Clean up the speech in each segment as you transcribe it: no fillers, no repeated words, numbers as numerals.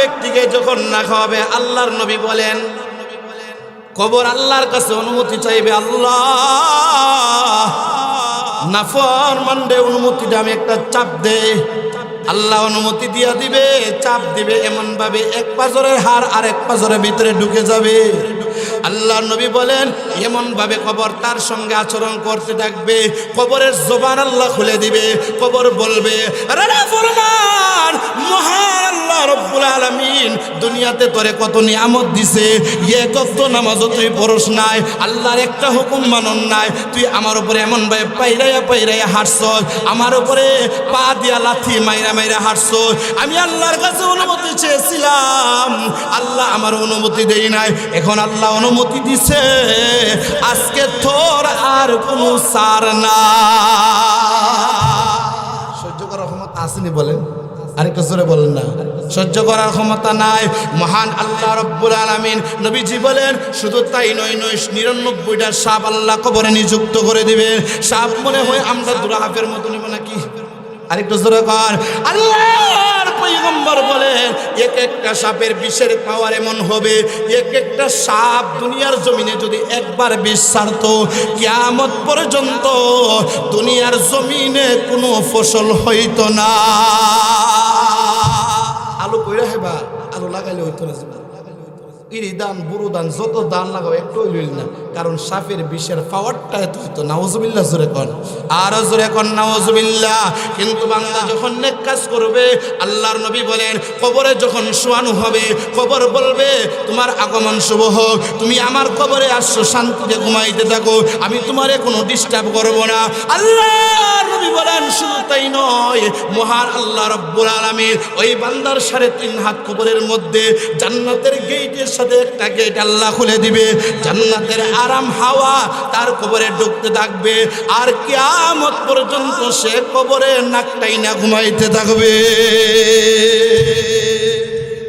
ব্যক্তিকে যখন রাখা হবে, আল্লাহর নবী বলেন কবর আল্লাহর কাছে অনুমতি চাইবে, আল্লাহ নাফরমানদের অনুমতিটা আমি একটা চাপ দে। আল্লাহ অনুমতি দিয়া দিবে, চাপ দিবে এমন ভাবে এক পাজরের হাড় আর এক পাজরের ভিতরে ঢুকে যাবে। আল্লাহর নবী বলেন এমন ভাবে কবর তার সঙ্গে আচরণ করতে থাকবে, কবরের জবান আল্লাহ খুলে দিবে। কবর বলবে, আরে নাফরমান, মহান আল্লাহ রব্বুল আলামিন দুনিয়াতে তোরে কত নিয়ামত দিছে, এক ওয়াক্ত নামাজও তুই পড়স নাই, আল্লাহর একটা হুকুম মানন নাই, তুই আমার উপরে এমন ভাবে পাইরাইয়া হাঁটছস, আমার উপরে পা দিয়া লাথি মাইরা হাঁটছস। আমি আল্লাহর কাছে অনুমতি চেয়েছিলাম, আল্লাহ আমার অনুমতি দেই নাই, এখন আল্লাহ অনুমতি দিছে, আজকে তোর আর কোনো সার না। সহ্য করার ক্ষমতা আসেনি বলেন? আরেকটু জোরে বলেন না। সহ্য করার ক্ষমতা নাই মহান আল্লাহ রব্বুল আলামিন। নবীজি বলেন শুধু তাই নয়, 99টা সাপ আল্লাহ কবরে নিযুক্ত করে দিবে। সাপ মনে হয় আমরা দুরাহাফের মতো নেব নাকি? আরেকটু জোরে কর। আল্লাহর পয়গম্বর বলেন এক একটা সাপের বিষের পাওয়ার এমন হবে, এক একটা সাপ দুনিয়ার জমিনে যদি একবার বিষ ছাড়তো, কিয়ামত পর্যন্ত দুনিয়ার জমিনে কোনো ফসল হইতো না। আলু কইরা হেবা, আলু লাগাইলে হইতো না। ইরি দান, বুড়ো দান, যত দান লাগাও একটু লইল না, কারণ সাপের বিষের পাওয়ারটা এত হইতো। নাউজুবিল্লাহ জোরে কর, আরো জোরে কর নাউজুবিল্লাহ। কিন্তু বান্দা যখন নেক কাজ করবে, আল্লাহর নবী বলেন কবরে যখন শোয়ানো হবে, কবর বলবে তোমার আগমন শুভ হোক, তুমি আমার কবরে আসছো, শান্তিতে ঘুমাইতে থাকো, আমি তোমারে কোনো ডিস্টার্ব করব না। আল্লাহর নবী বলেন শুধু তাই নয়, মহান আল্লাহ রব্বুল আলামিন ওই বান্দার 3.5 হাত কবরের মধ্যে জান্নাতের গেটের সাথে একটা গেট আল্লাহ খুলে দিবে, জান্নাতের আরাম হাওয়া তার কবরে ঢুকতে থাকবে, আর কিয়ামত পর্যন্ত সে কবরে নাকটাই না ঘুমাইতে থাকবে।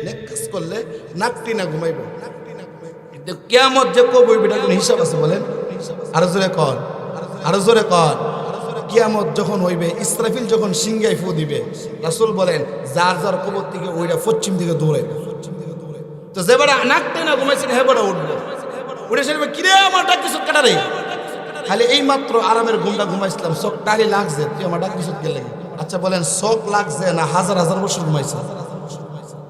নেক কাজ করলে নাকটি না ঘুমাইবে, কিয়ামত যে কবর বেটা কোন হিসাব আছে বলেন? আরো জোরে কর, আরো জোরে কর। কিয়ামত যখন হইবে, ইসরাফিল যখন সিংহাই ফু দিবে, রাসূল বলেন যার যার কবর থেকে ওইটা পশ্চিম দিকে দৌড়াইবে। তো যে বেড়া নাকতে না ঘুমাইছেন হে বেড়া উঠবো, উঠে সে কিরে আমার ডাক কিছু কাটারে, খালি এই মাত্র আরামের ঘুমটা ঘুমাইছিলাম, চোখ টালি লাগছে, তুই আমার ডাক কিছু গেলে। আচ্ছা বলেন চোখ লাগছে না হাজার হাজার বছর ঘুমাইছে?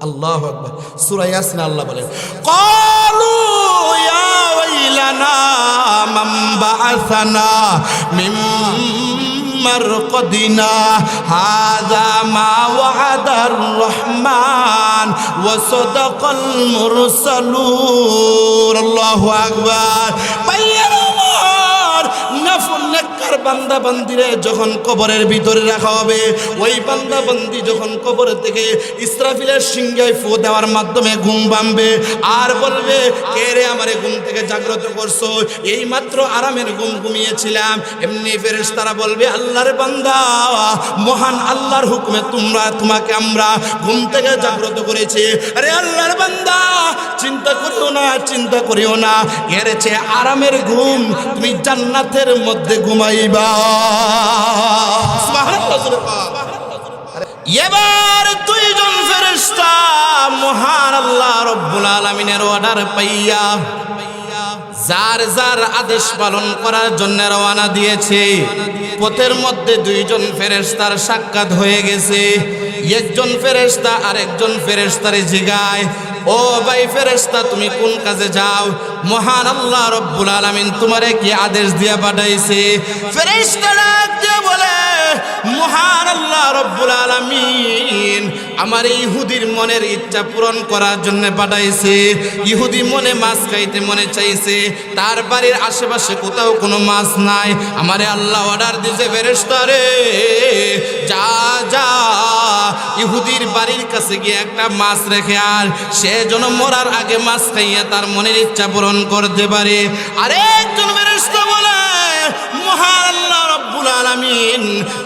আল্লাহু আকবার। সূরা ইয়াসিন আল্লাহ বলেন ক্বালু ইয়া ওয়াইলানা মান বাআসানা মিন মারকাদিনা হাযা মা ওয়া'দার রহমান ওয়া সাদাকাল মুরসালুন। আল্লাহু আকবার। নেককার বান্দা বান্দিরে যখন কবরের ভিতরে রাখা হবে, ওই বান্দা বান্দি যখন কবর থেকে ইসরাফিলের সিংহায় ফু দেওয়ার মাধ্যমে ঘুম ভাঙবে, আর বলবে কে রে আমারে ঘুম থেকে জাগ্রত করছো, এই মাত্র আরামের ঘুম ঘুমিয়েছিলাম। এমনি ফেরেশতারা বলবে আল্লাহর বান্দা, মহান আল্লাহর হুকুমে তোমাকে আমরা ঘুম থেকে জাগ্রত করেছি। আরে আল্লাহর বান্দা চিন্তা করিও না, এর চেয়ে আরামের ঘুম তুমি জান্নাতের মধ্যে ঘুমাইবা। এবার দুইজন ফেরেশতা মহান আল্লাহ রব্বুল আলামিনের অর্ডার পাইয়া যার যার আদেশ পালন করার জন্য রওনা দিয়েছে, পথের মধ্যে দুইজন ফেরেশতার সাক্ষাৎ হয়ে গেছে। একজন ফেরেশতা আরেকজন ফেরেশতারে জিগায়, ও ভাই ফেরেশতা তুমি কোন কাজে যাও? মহান আল্লাহ রব্বুল আলামিন তোমারে কি আদেশ দিয়া পাঠাইছে? ফেরেশতারা বলে মহান আল্লাহ রব্বুল আলামিন আমার ইহুদির মনের ইচ্ছা পূরণ করার জন্য পাঠাইছে। ইহুদি মনে মাছ খাইতে মনে চাইছে, তার বাড়ির আশেপাশে কোথাও কোনো মাছ নাই, আমারে আল্লাহ অর্ডার দিয়েছে ফেরেশতা রে যা যা ইহুদির বাড়ির কাছে গিয়ে একটা মাছ রেখে আর সে যেন মরার আগে মাছ খাইয়া তার মনের ইচ্ছা পূরণ করতে পারে। আরেকজন ফেরেশতা বলে মহান আল্লাহ রব্বুল আলামিন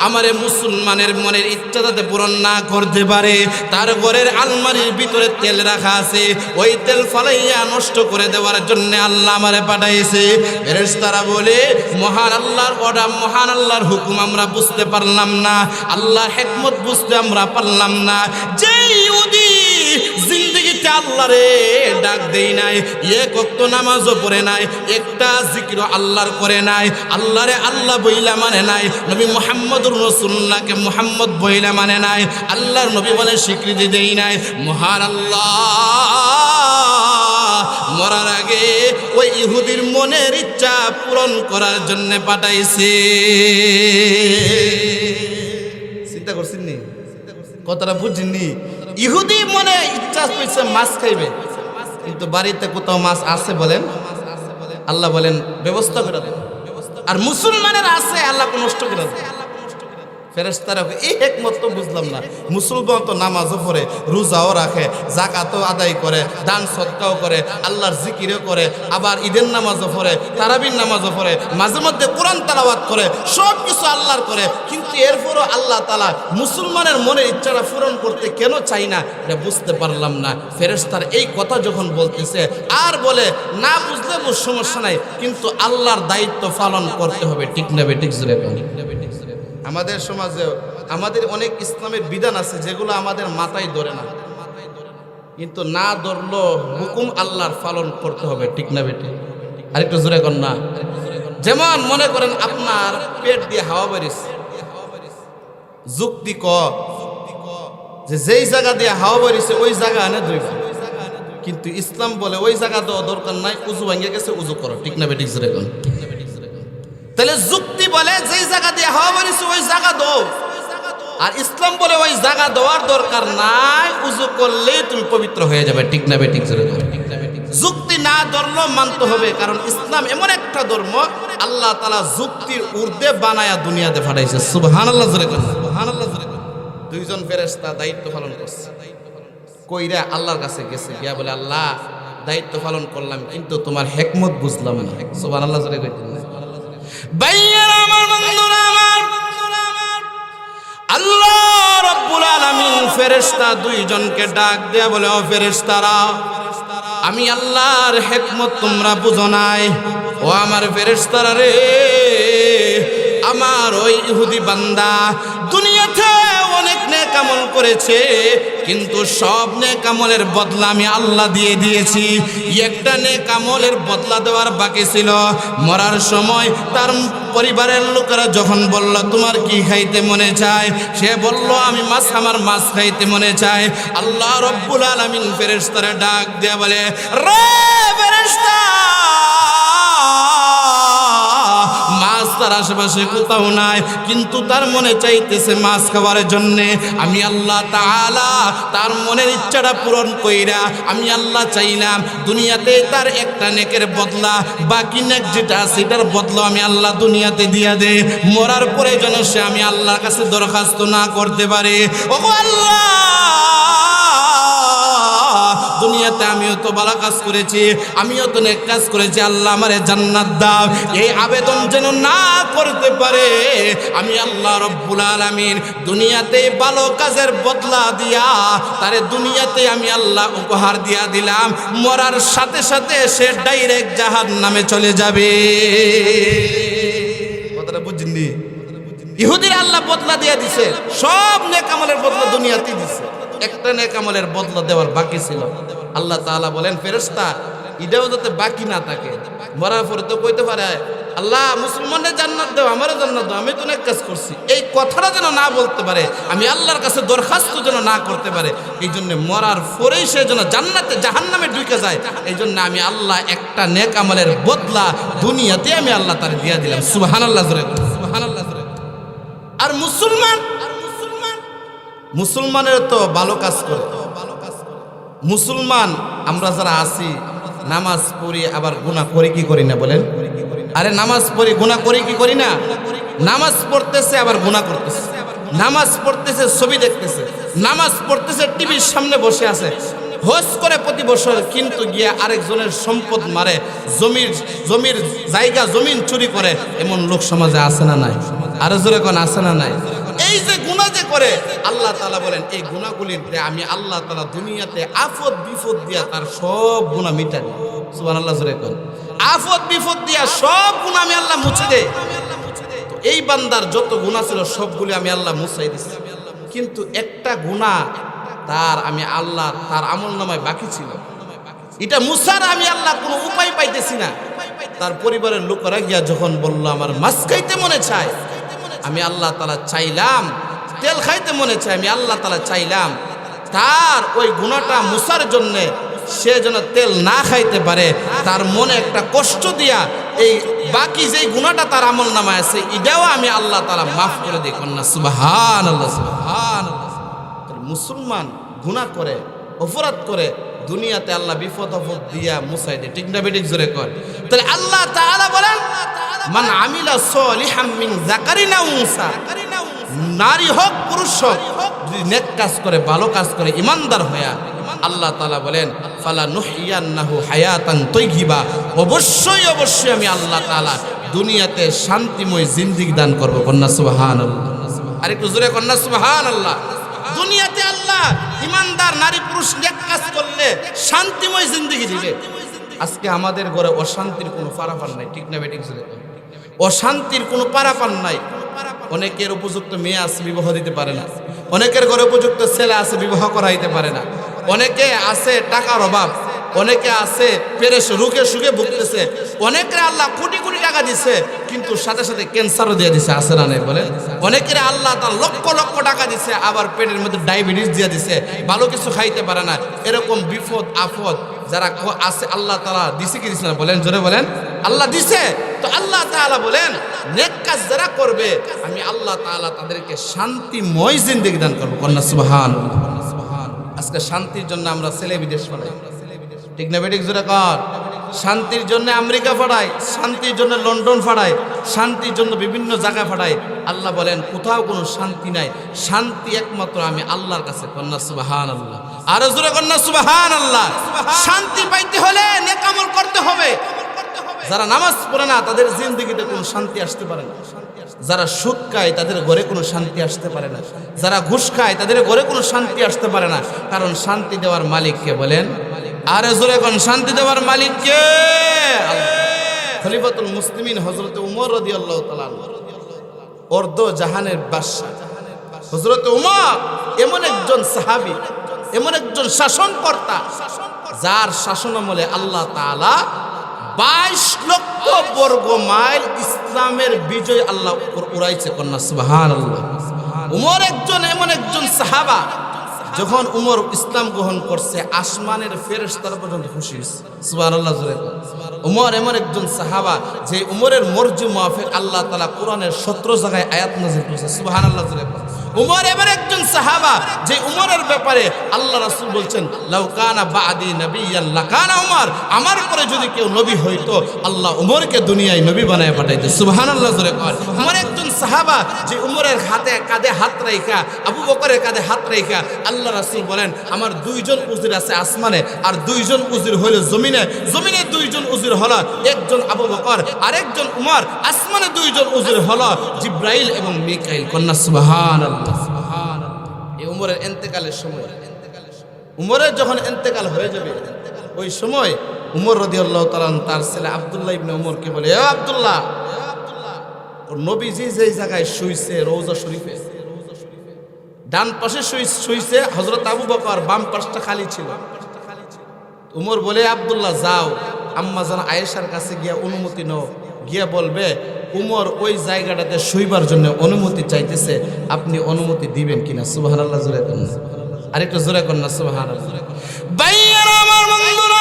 আমারে মুসলমানের মনের ইচ্ছা যাতে পূরণ না করতে পারে, তার ঘরের আলমারির ভিতরে তেল রাখা আছে, ওই তেল ফালাইয়া নষ্ট করে দেওয়ার জন্য আল্লাহ আমারে পাঠাইছে। ফেরেশতারা বলে মহান আল্লাহর অর্ডার, মহান আল্লাহর হুকুম আমরা বুঝতে পারলাম না, আল্লাহর হিকমত বুঝতে আমরা পারলাম না। যে ইহুদি জিকিরিতে আল্লাহরে ডাক দেই নাই, এক ওয়াক্ত নামাজও পড়ে নাই, একটা জিকিরও আল্লাহর করে নাই, আল্লাহরে আল্লাহ বইলা মানে নাই, নবী মুহাম্মদুর রাসূলুল্লাহকে মুহাম্মদ বইলা মানে নাই, আল্লাহর নবী বলে স্বীকৃতি দেই নাই। মহান আল্লাহ মরার আগে ওই ইহুদির মনের ইচ্ছা পূরণ করার জন্য পাঠাইছে। চিন্তা করছেন নি? কথাটা বুঝিনি? ইহুদি মনে ইচ্ছা করছে মাছ খাইবে, কিন্তু বাড়িতে কোথাও মাছ আছে বলেন? আল্লাহ বলেন ব্যবস্থা করে দেন। আর মুসলমানের আছে, আল্লাহ নষ্ট করে দেন। ফেরেশতারা এই একমত তো বুঝলাম না। মুসলমান তো নামাজও পড়ে, রোজাও রাখে, যাকাতও আদায় করে, দান সদকাও করে, আল্লাহর জিকিরও করে, আবার ঈদের নামাজও পড়ে, তারাবির নামাজও পড়ে, মাঝে মধ্যে কোরআন তেলাওয়াত করে, সব কিছু আল্লাহর করে। কিন্তু এরপরও আল্লাহ তাআলা মুসলমানের মনের ইচ্ছাটা পূরণ করতে কেন চাই না, এটা বুঝতে পারলাম না। ফেরেশতার এই কথা যখন বলতেছে, আর বলে না বুঝলে সমস্যা নাই, কিন্তু আল্লাহর দায়িত্ব পালন করতে হবে। ঠিক না বেঠিক? জোরে বলেন। আমাদের সমাজে আমাদের অনেক ইসলামের বিধান আছে যেগুলো আমাদের মাথায় ধরে না, কিন্তু না ধরলো হুকুম আল্লাহর পালন করতে হবে। ঠিক না বেটি? আরেকটু জোরে কর না। যেমন মনে করেন আপনার পেট দিয়ে হাওয়া বেরিয়েছে, যুক্তি ক যে যেই জায়গা দিয়ে হাওয়া বেরিয়েছে ওই জায়গা এনে ধুইবা, কিন্তু ইসলাম বলে ওই জায়গা দেওয়া দরকার নাই, উজু ভাঙিয়ে গেছে উজু করো। ঠিক না বেটি? জোরে কর। তাহলে যুক্তি বলে যেই জায়গা দিয়ে হাওয়া বেরিয়েছে ওই জায়গা দাও, আর ইসলাম বলে ওই জায়গা দেওয়ার দরকার নাই, উজু করলেই তুমি পবিত্র হয়ে যাবে। ঠিক না বেঠিক? যুক্তি না ধরলেও মানতে হবে, কারণ ইসলাম এমন একটা ধর্ম আল্লাহ তাআলা যুক্তির ঊর্ধ্বে বানায়া দুনিয়াতে পাঠাইছে। সুবহানাল্লাহ জোরে কর। সুবহানাল্লাহ জোরে কর। দুইজন ফেরেশতা দায়িত্ব পালন করছে, কইরা আল্লাহর কাছে গেছে, গিয়া বলে আল্লাহ দায়িত্ব পালন করলাম, কিন্তু তোমার হিকমত বুঝলাম না। সুবহানাল্লাহ জোরে কইতেন না? ভাইয়েরা আমার, বন্ধুরা আমার, আল্লাহ রাব্বুল আলামিন ফেরেশতা দুইজনকে ডাক দেয়া বলে, ও ফেরেশতারা, আমি আল্লাহর হিকমত তোমরা বুঝো নাই। ও আমার ফেরেশতারা রে, আমার ওই ইহুদি বান্দা দুনিয়াতে অনেক নেক আমল করেছে, কিন্তু সব নেক আমলের বদলা আমি আল্লাহ দিয়ে দিয়েছি। একটা নেক আমলের বদলা দেওয়ার বাকি ছিল। মরার সময় তার পরিবারের লোকেরা যখন বলল তোমার কি খাইতে মনে চায়, সে বলল আমি মাছ, আমার মাছ খাইতে মনে চায়। আল্লাহ রাব্বুল আলামিন ফেরেশতারে ডাক দিয়ে বলে, রে ফেরেশতা, মাছ তার আশেপাশে কোথাও নাই, কিন্তু তার মনে চাইতেছে মাছ খাওয়ার জন্যে। আমি আল্লাহ তাআলা তার মনের ইচ্ছাটা পূরণ কইরা আমি আল্লাহ চাইলাম দুনিয়াতে তার একটা নেকের বদলা, বাকি নেক যেটা সেটার বদলা আমি আল্লাহ দুনিয়াতে দিয়া দে, মরার পরে যেন সে আমি আল্লাহর কাছে দরখাস্ত না করতে পারে। ওগো আল্লাহ, দুনিয়াতে আমিও তো ভালো কাজ করেছি, আমিও তো নেক কাজ করেছি, আল্লাহ আমারে জান্নাত দাও, এই আবেদন যেন না করতে পারে। আমি আল্লাহ রাব্বুল আলামিন দুনিয়াতে ভালো কাজের বদলা দিয়া তারে দুনিয়াতে আমি আল্লাহ উপহার দিয়া দিলাম, মরার সাথে সাথে সে ডাইরেক্ট জাহান্নামে চলে যাবে। কথাটা বুঝিনি? ইহুদির আল্লাহ বদলা দিয়া দিছে, সব নেক আমলের বদলা দুনিয়াতেই দিছে, একটা নেক আমলের বদলা দেওয়ার বাকি ছিল। আল্লাহ তাআলা বলেন, ফেরেশতা এটাও যাতে বাকি না থাকে। মরার পরে তো কইতে পারে আল্লাহ মুসলমানদের জান্নাত দাও, আমারও জান্নাত দাও, আমি তো নেক কাজ করছি, এই কথাটা যেন না বলতে পারে, আমি আল্লাহর কাছে দরখাস্ত যেন না করতে পারে। এই জন্য মরার পরেই সে যেন জান্নাতে জাহান্নামে ঢুকে যায়, এই জন্য আমি আল্লাহ একটা নেক আমলের বদলা দুনিয়াতে আমি আল্লাহ তারে দিয়া দিলাম। সুবহানাল্লাহ জোরে, সুবহানাল্লাহ জোরে। আর মুসলমানের তো ভালো কাজ করে। মুসলমান আমরা যারা আছি নামাজ পড়ি, আবার গুনাহ করি কি করি না বলেন? আরে নামাজ পড়ি, গুনাহ করি কি করি না? নামাজ পড়তেছে আবার গুনাহ করতেছে, নামাজ পড়তেছে ছবি দেখতেছে, নামাজ পড়তেছে টিভির সামনে বসে আছে, হজ করে প্রতি বছর, কিন্তু গিয়ে আরেকজনের সম্পদ মারে, জমির জায়গা জমিন চুরি করে, এমন লোক সমাজে আছে না নাই? আরো জোরে কোন আছে না নাই? এই যে গুনাহ যে করে, আল্লাহ তাআলা বলেন এই গুনাহগুলির আমি আল্লাহ তাআলা দুনিয়াতে আফত বিপদ দিয়া তার সব গুনাহ মিটা দেই। সুবহানাল্লাহ জোরে কোন। আফত বিপদ দিয়া সব গুনাহ আমি আল্লাহ মুছে দেই। তো এই বান্দার যত গুনাহ ছিল সবগুলি আমি আল্লাহ মুছাই দিছি, কিন্তু একটা গুনাহ আমি আল্লাহ তার আমল নামায় বাকি ছিল। এটা মুসার আমি আল্লাহ কোনো উপায় পাইতেছি না। তার পরিবারের লোকেরা গিয়া যখন বলল আমার মাছ খাইতে মনে চায়, আমি আল্লাহ তাআলা চাইলাম, তেল খাইতে মনে চায়, আমি আল্লাহ তাআলা চাইলাম তার ওই গুনাহটা মুসার জন্য সে যেন তেল না খাইতে পারে, তার মনে একটা কষ্ট দিয়া এই বাকি যেই গুনাহটা তার আমল নামায় আছে এটাও আমি আল্লাহ তাআলা মাফ করে দিই। কন্যা সুবহানাল্লাহ, সুবহানাল্লাহ। মুসলমান গুনাহ করে, অপরাধ করে, দুনিয়াতে আল্লাহ বিপদ আপদ দিয়া মুছাই দেয়। ঠিক না বেঠিক জোরে কর। তাহলে আল্লাহ তাআলা বলেন মান আমিলা সলিহাম মিন যাকারিন আও উনসা, নারী হোক পুরুষ হোক যদি নেক কাজ করে, ভালো কাজ করে, ইমানদার হয়া, আল্লাহ তাআলা বলেন ফালা নুহইয়ান্নাহু হায়াতান তাইয়্যিবা, অবশ্যই অবশ্যই আমি আল্লাহ তাআলা দুনিয়াতে শান্তিময় জিন্দেগি দান করব। কন্যা সুবহানাল্লাহ। আরেকটু জোরে কন্যা সুবহানাল্লাহ। দুনিয়াতে আল্লাহ ইমানদার নারী পুরুষ নেক কাজ করলে শান্তিময় জিন্দেগি দিবে। আজকে আমাদের ঘরে অশান্তির কোনো পারাপার নাই। ঠিক না বেঠিক জোরে কর। অশান্তির কোনো পারাপার নাই। অনেকের উপযুক্ত মেয়ে আছে, বিবাহ দিতে পারে না। অনেকের ঘরে উপযুক্ত ছেলে আছে, বিবাহ করাইতে পারে না। অনেকে আছে টাকার অভাব, অনেকে আছে পেরেশ রোগে সুখে ভুগতেছে। অনেকের আল্লাহ কোটি কোটি টাকা দিছে কিন্তু সাথে সাথে ক্যান্সারও দিয়ে দিছে, আছে না নাই বলে? অনেকের আল্লাহ তার লক্ষ লক্ষ টাকা দিছে আবার পেটের মধ্যে ডায়াবেটিস দিয়ে দিছে, ভালো কিছু খাইতে পারে না। এরকম বিপদ আপদ যারা আছে আল্লাহ তাআলা দিছে কি দিছে না বলেন? জোরে বলেন। আল্লাহ দিছে। তো আল্লাহ তাআলা বলেন নেক কাজ যারা করবে আমি আল্লাহ তাআলা তাদেরকে শান্তিময় জিন্দেগি দান করব। কন্যা সুবহানাল্লাহ। আজকে শান্তির জন্য আমরা ছেলে বিদেশ পাঠাই। ঠিক না বেঠিক জোরে কর। শান্তির জন্য আমেরিকা পাঠাই, শান্তির জন্য লন্ডন পাঠাই, শান্তির জন্য বিভিন্ন জায়গায় পাঠাই। আল্লাহ বলেন কোথাও কোনো শান্তি নাই, শান্তি একমাত্র আমি আল্লাহর কাছে। কন্যা সুবহানাল্লাহ। আরো জোরে কন্যা সুবহানাল্লাহ। শান্তি পাইতে হলে নেক আমল করতে হবে। যারা নামাজ পড়ে না তাদের জিন্দেগিতে কোনো শান্তি আসতে পারে না। যারা সুদ খায় তাদের ঘরে কোনো শান্তি আসতে পারে না। যারা ঘুষ খায় তাদের ঘরে কোনো শান্তি আসতে পারে না। কারণ শান্তি দেওয়ার মালিককে বলেন। আরে জোরে কোন শান্তি দেওয়ার মালিক কে? খলিফাতুল মুসলিমিন হযরত উমর রাদিয়াল্লাহু তাআলা অর্ধ জাহানের বাদশা হযরত উমর এমন একজন সাহাবী, এমন একজন শাসনকর্তা যার শাসনামলে আল্লাহ তাআলা 22 লক্ষ বর্গ মাইল ইসলামের বিজয় আল্লাহ উড়াইছে। কন্যা সুবহানাল্লাহ। উমর এমন একজন সাহাবা, যখন উমর ইসলাম গ্রহণ করছে আসমানের ফেরেশতারা পর্যন্ত খুশি হয়েছে। সুবহানাল্লাহ জোরে। উমর এমন একজন সাহাবা যে উমরের মর্জি মুআফিক আল্লাহ তাআলা কোরআনের 17 জায়গায় আয়াত নাযিল করেছে। সুবহানাল্লাহ জোরে। উমর এমন একজন সাহাবা যে উমরের ব্যাপারে আল্লাহ রাসূল বলছেন লাউ কানা বাদি নাবিয়্যান লাকানা উমর, আমার পরে যদি কেউ নবী হইতো আল্লাহ উমরকে দুনিয়ায় নবী বানায় পাঠাইতো। সুবহানাল্লাহ জোরে কর। উমর একজন সাহাবা যে উমরের হাতে কাঁধে হাত রাইখা, আবু বকরের কাঁধে হাত রাইখা আল্লাহ রাসূল বলেন আমার 2 জন উজির আছে আসমানে আর 2 জন উজির হলো জমিনে। জমিনে 2 জন উজির হলো, একজন আবু বকর আর একজন উমর। আসমানে 2 জন উজির হলো জিবরাইল এবং মিকাইল। কন্যা সুবহানাল্লাহ। এই উমরের ইন্তেকালের সময়, উমরের যখন ইন্তেকাল হয়ে যাবে ওই সময় উমর রাদিয়াল্লাহু তাআলা তার ছেলে আব্দুল্লাহ ইবনে উমরকে বলে, এ আব্দুল্লাহ, নবীজি যেই জায়গায় শুইছে রওজা শরীফে, ডান পাশে শুইছে হযরত আবু বকর, বাম পাশটা খালি ছিল। উমর বলে আব্দুল্লাহ যাও আম্মা জান আয়েশার কাছে গিয়া অনুমতি নাও, গিয়া বলবে উমর ওই জায়গাটাতে শুইবার জন্য অনুমতি চাইতেছে, আপনি অনুমতি দিবেন কিনা? সুবহানাল্লাহ জোরে করেন। আরেকটু জোরে করেন না সুবহানাল্লাহ। ভাইয়ারা আমার, বন্ধুরা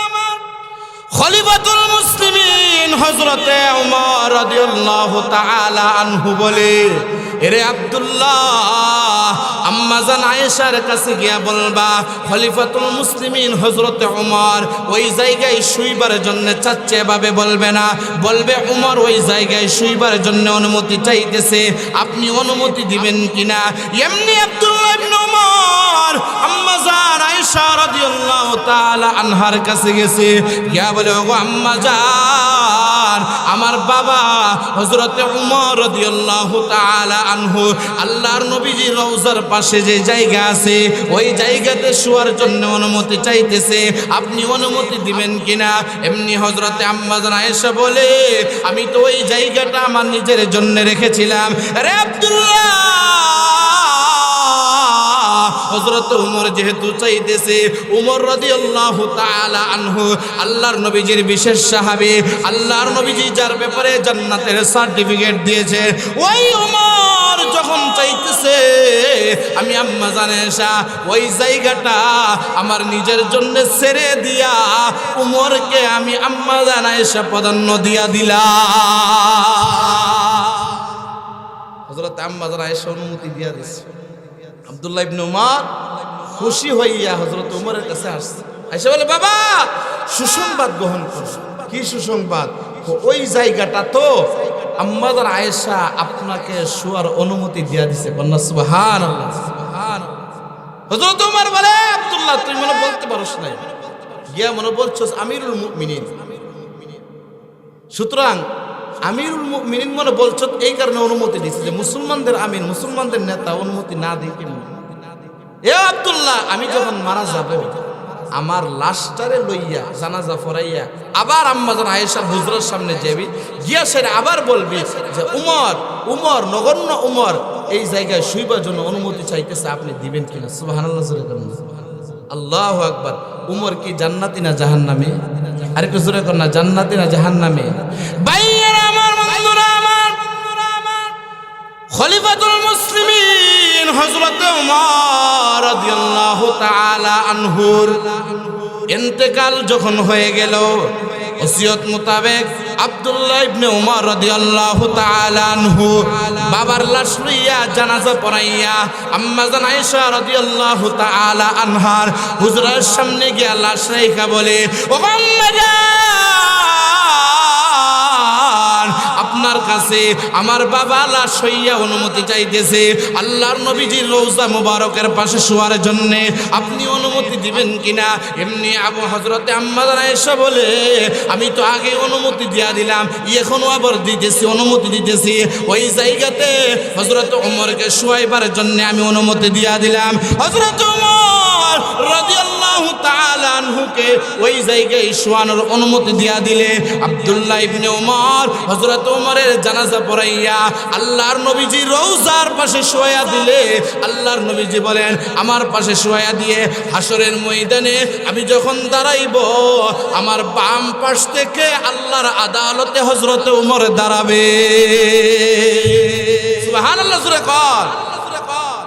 আমার, খলিফাতুল মুসলিমিন হযরতে উমর রাদিয়াল্লাহু তাআলা আনহু বলে, এরে আব্দুল্লাহ, আম্মা জান আয়েশার কাছে গিয়া বলবা খলিফাতুল মুসলিমিন হযরতে উমর ওই জায়গায় শুইবার জন্য চাচ্ছে। এভাবে বলবে না, বলবে উমর ওই জায়গায় শুইবার জন্য অনুমতি চাইতেছে, আপনি অনুমতি দিবেন কিনা? এমনি আব্দুল্লাহ ইবনে উমর আম্মা জান আয়েশা রাদিয়াল্লাহু তাআলা আনহার কাছে গেছে, গিয়া বলে ওগো আম্মা জান, আমার বাবা হযরতে উমর রাদিয়াল্লাহু তাআলা আনহু আল্লাহর নবীজির রওজার পাশে যে জায়গা আছে ওই জায়গাতে শোয়ার জন্য অনুমতি চাইতেছে, আপনি অনুমতি দিবেন কিনা? এমনি হযরতে আম্মা জান আয়েশা বলে, আমি তো ওই জায়গাটা আমার নিজের জন্য রেখেছিলাম। আরে আব্দুল্লাহ, হযরত ওমর যেহেতু চাইতেছে, ওমর রাদিয়াল্লাহু তাআলা আনহু আল্লাহর নবীজির বিশেষ সাহাবী, আল্লাহর নবীজি যার ব্যাপারে জান্নাতের সার্টিফিকেট দিয়েছে, ওই ওমর যখন চাইতেছে আমি আম্মা জান আয়েশা ওই জায়গাটা আমার নিজের জন্য ছেড়ে দিয়া ওমরকে আমি আম্মা জান আয়েশা প্রাধান্য দিয়া দিলাম। হযরত আম্মা জান আয়েশা অনুমতি দিয়া দিছে। আব্দুল্লাহ ইবনে উমর খুশি হইয়া হযরত ওমরের কাছে আসছে, আয়েশা বলে বাবা সুসংবাদ গ্রহণ করো। কি সুসংবাদ? ওই জায়গাটা তো আম্মা জান আয়েশা আপনাকে শোয়ার অনুমতি দিয়া দিছে। কন্যা সুবহানাল্লাহ সুবহানাল্লাহ। হযরত ওমর বলে আব্দুল্লাহ তুই মনে বলতে পারছ না, গিয়া মনে বলছস আমিরুল মুমিনিন, সুতরাং আমিরুল মুমিনিন মনে বলছ এই কারণে অনুমতি দিছে যে মুসলমানদের আমির, মুসলমানদের নেতা অনুমতি না দিয়ে কেমন? এ আব্দুল্লাহ আমি যখন মারা যাব আমার লাশটারে লইয়া জানাজা পড়াইয়া আবার আম্মা জান আয়েশার হুজরার সামনে যাবি, গিয়া সেটা আবার বলবি যে উমর উমর নগণ্য উমর এই জায়গায় শুইবার জন্য অনুমতি চাইতেছে, আপনি দিবেন কিনা? সুবহানাল্লাহ জোরে করুন। আল্লাহু আকবার। উমর কি জান্নাতি না জাহান্নামী? আরেকটু জোরে করুন না, জান্নাতি না জাহান্নামী? ভাইয়েরা আমার, বন্ধুরা আমার, খলিফাতুল মুসলিমিন হযরত ওমর রাদিয়াল্লাহু তাআলা আনহুর ইন্তেকাল যখন হয়ে গেল, ওসিয়ত মোতাবেক আব্দুল্লাহ ইবনে উমর রাদিয়াল্লাহু তাআলা আনহু বাবার লাশ লইয়া জানাজা পড়াইয়া আম্মা জান আয়েশা রাদিয়াল্লাহু তাআলা আনহার হুজরার সামনে গিয়া লাশ রাইখা বলে, ও আম্মা জান আপনার কাছে আমার বাবা লাশ হইয়া অনুমতি চাইতেছে আল্লাহর নবীজির রওজা মুবারকের পাশে শোয়ার জন্য, আপনি অনুমতি দিবেন কিনা? এমনি আবু হযরতে আম্মা জান আয়েশা বলে আমি তো আগে অনুমতি দিয়া দিলাম, এখনো আবার দিতেছি, অনুমতি দিতেছি। ওই জায়গাতে হযরত ওমরকে শোয়াইবার জন্য আমি অনুমতি দিয়া দিলাম। হযরত ওমর রাদিয়াল্লাহু তাআলা আনহুকে ওই জায়গায় শোয়ানোর অনুমতি দিয়া দিলে আব্দুল্লাহ ইবনে উমর হযরত ওমরের জানাজা পড়াইয়া আল্লাহর নবীজি রওজার পাশে শোয়া দিলে আল্লাহর নবীজি বলেন আমার পাশে শোয়া দিয়ে হাসরের ময়দানে আমি যখন দাঁড়াইব আমার বাম পাশ থেকে আল্লাহর আদালতে হযরত ওমর দাঁড়াবে। সুবহানাল্লাহ জোরে কর।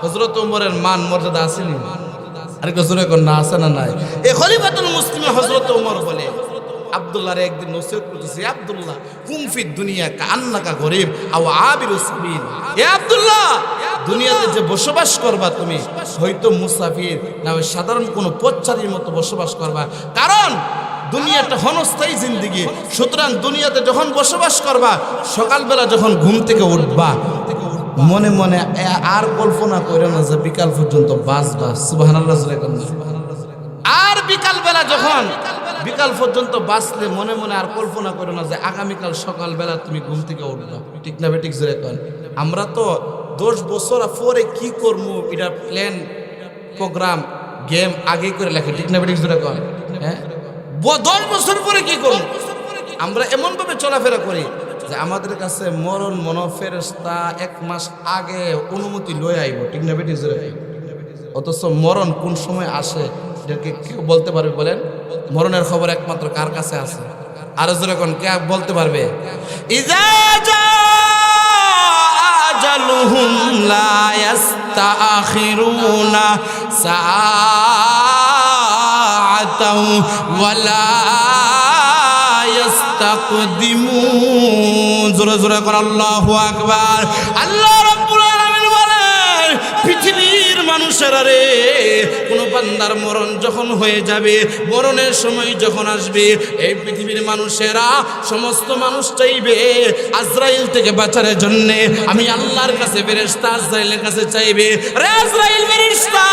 হযরত ওমরের মান মর্যাদা আসেনি? আরেকটু জোরে কর না, আছে না নাই? এই খলিফাতুল মুসলিমিন হযরত ওমর বলে আব্দুল্লাহর একদিন নসিহত করতেছে, আব্দুল্লাহ কুম ফি দুনিয়া কান্নাকা গরিব আও আবিরুস সাবিল। এ আব্দুল্লাহ দুনিয়াতে যে বসবাস করবা তুমি হয়তো মুসাফির না হয় সাধারণ কোনো পথচারীর মতো বসবাস করবা, কারণ দুনিয়াটা ক্ষণস্থায়ী জিন্দেগি। সুতরাং দুনিয়াতে যখন বসবাস করবা সকালবেলা যখন ঘুম থেকে উঠবা মনে মনে আর কল্পনা করো না যে বিকাল পর্যন্ত বাঁচবা। সুবহানাল্লাহ। আর বিকাল পর্যন্ত বাঁচলে মনে মনে আর কল্পনা করো না যে আগামীকাল সকালবেলা তুমি ঘুম থেকে উঠবা। ঠিক না বেঠিক জোরে কন? আমরা তো 10 বছর পরে কি করবো এটা প্ল্যান প্রোগ্রাম গেম আগে করে লেখে। ঠিক না বেঠিক জোরে কন? হ্যাঁ, 10 বছর পরে কি করবো আমরা এমন ভাবে চলাফেরা করি যে আমাদের কাছে মরণ মনোফেরেশতা 1 মাস আগে অনুমতি লয়ে আইব। ঠিক না বেঠিক জোরে? অথচ মরণ কোন সময় আসে এটাকে কেউ বলতে পারবে? বলেন, মরণের খবর একমাত্র কার কাছে আছে? আরো জোরে কোন কে বলতে পারবে? ইজা জাআ আজালুহুম লা ইস্তাখিরুনা সাআতাও ওয়ালা ইস্তাকদিমুন। জোরে জোরে কোন আল্লাহু আকবার। আল্লাহ রাব্বুল আলামিন বলেন পৃথিবীর মানুষেরা রে, কোন বান্দার মরণ যখন হয়ে যাবে, মরণের সময় যখন আসবে, এই পৃথিবীর মানুষেরা সমস্ত মানুষ চাইবে আজরাইল থেকে বাঁচার জন্য। আমি আল্লাহর কাছে ফেরেশতা আজরাইলের কাছে চাইবে, রে আজরাইল ফেরেশতা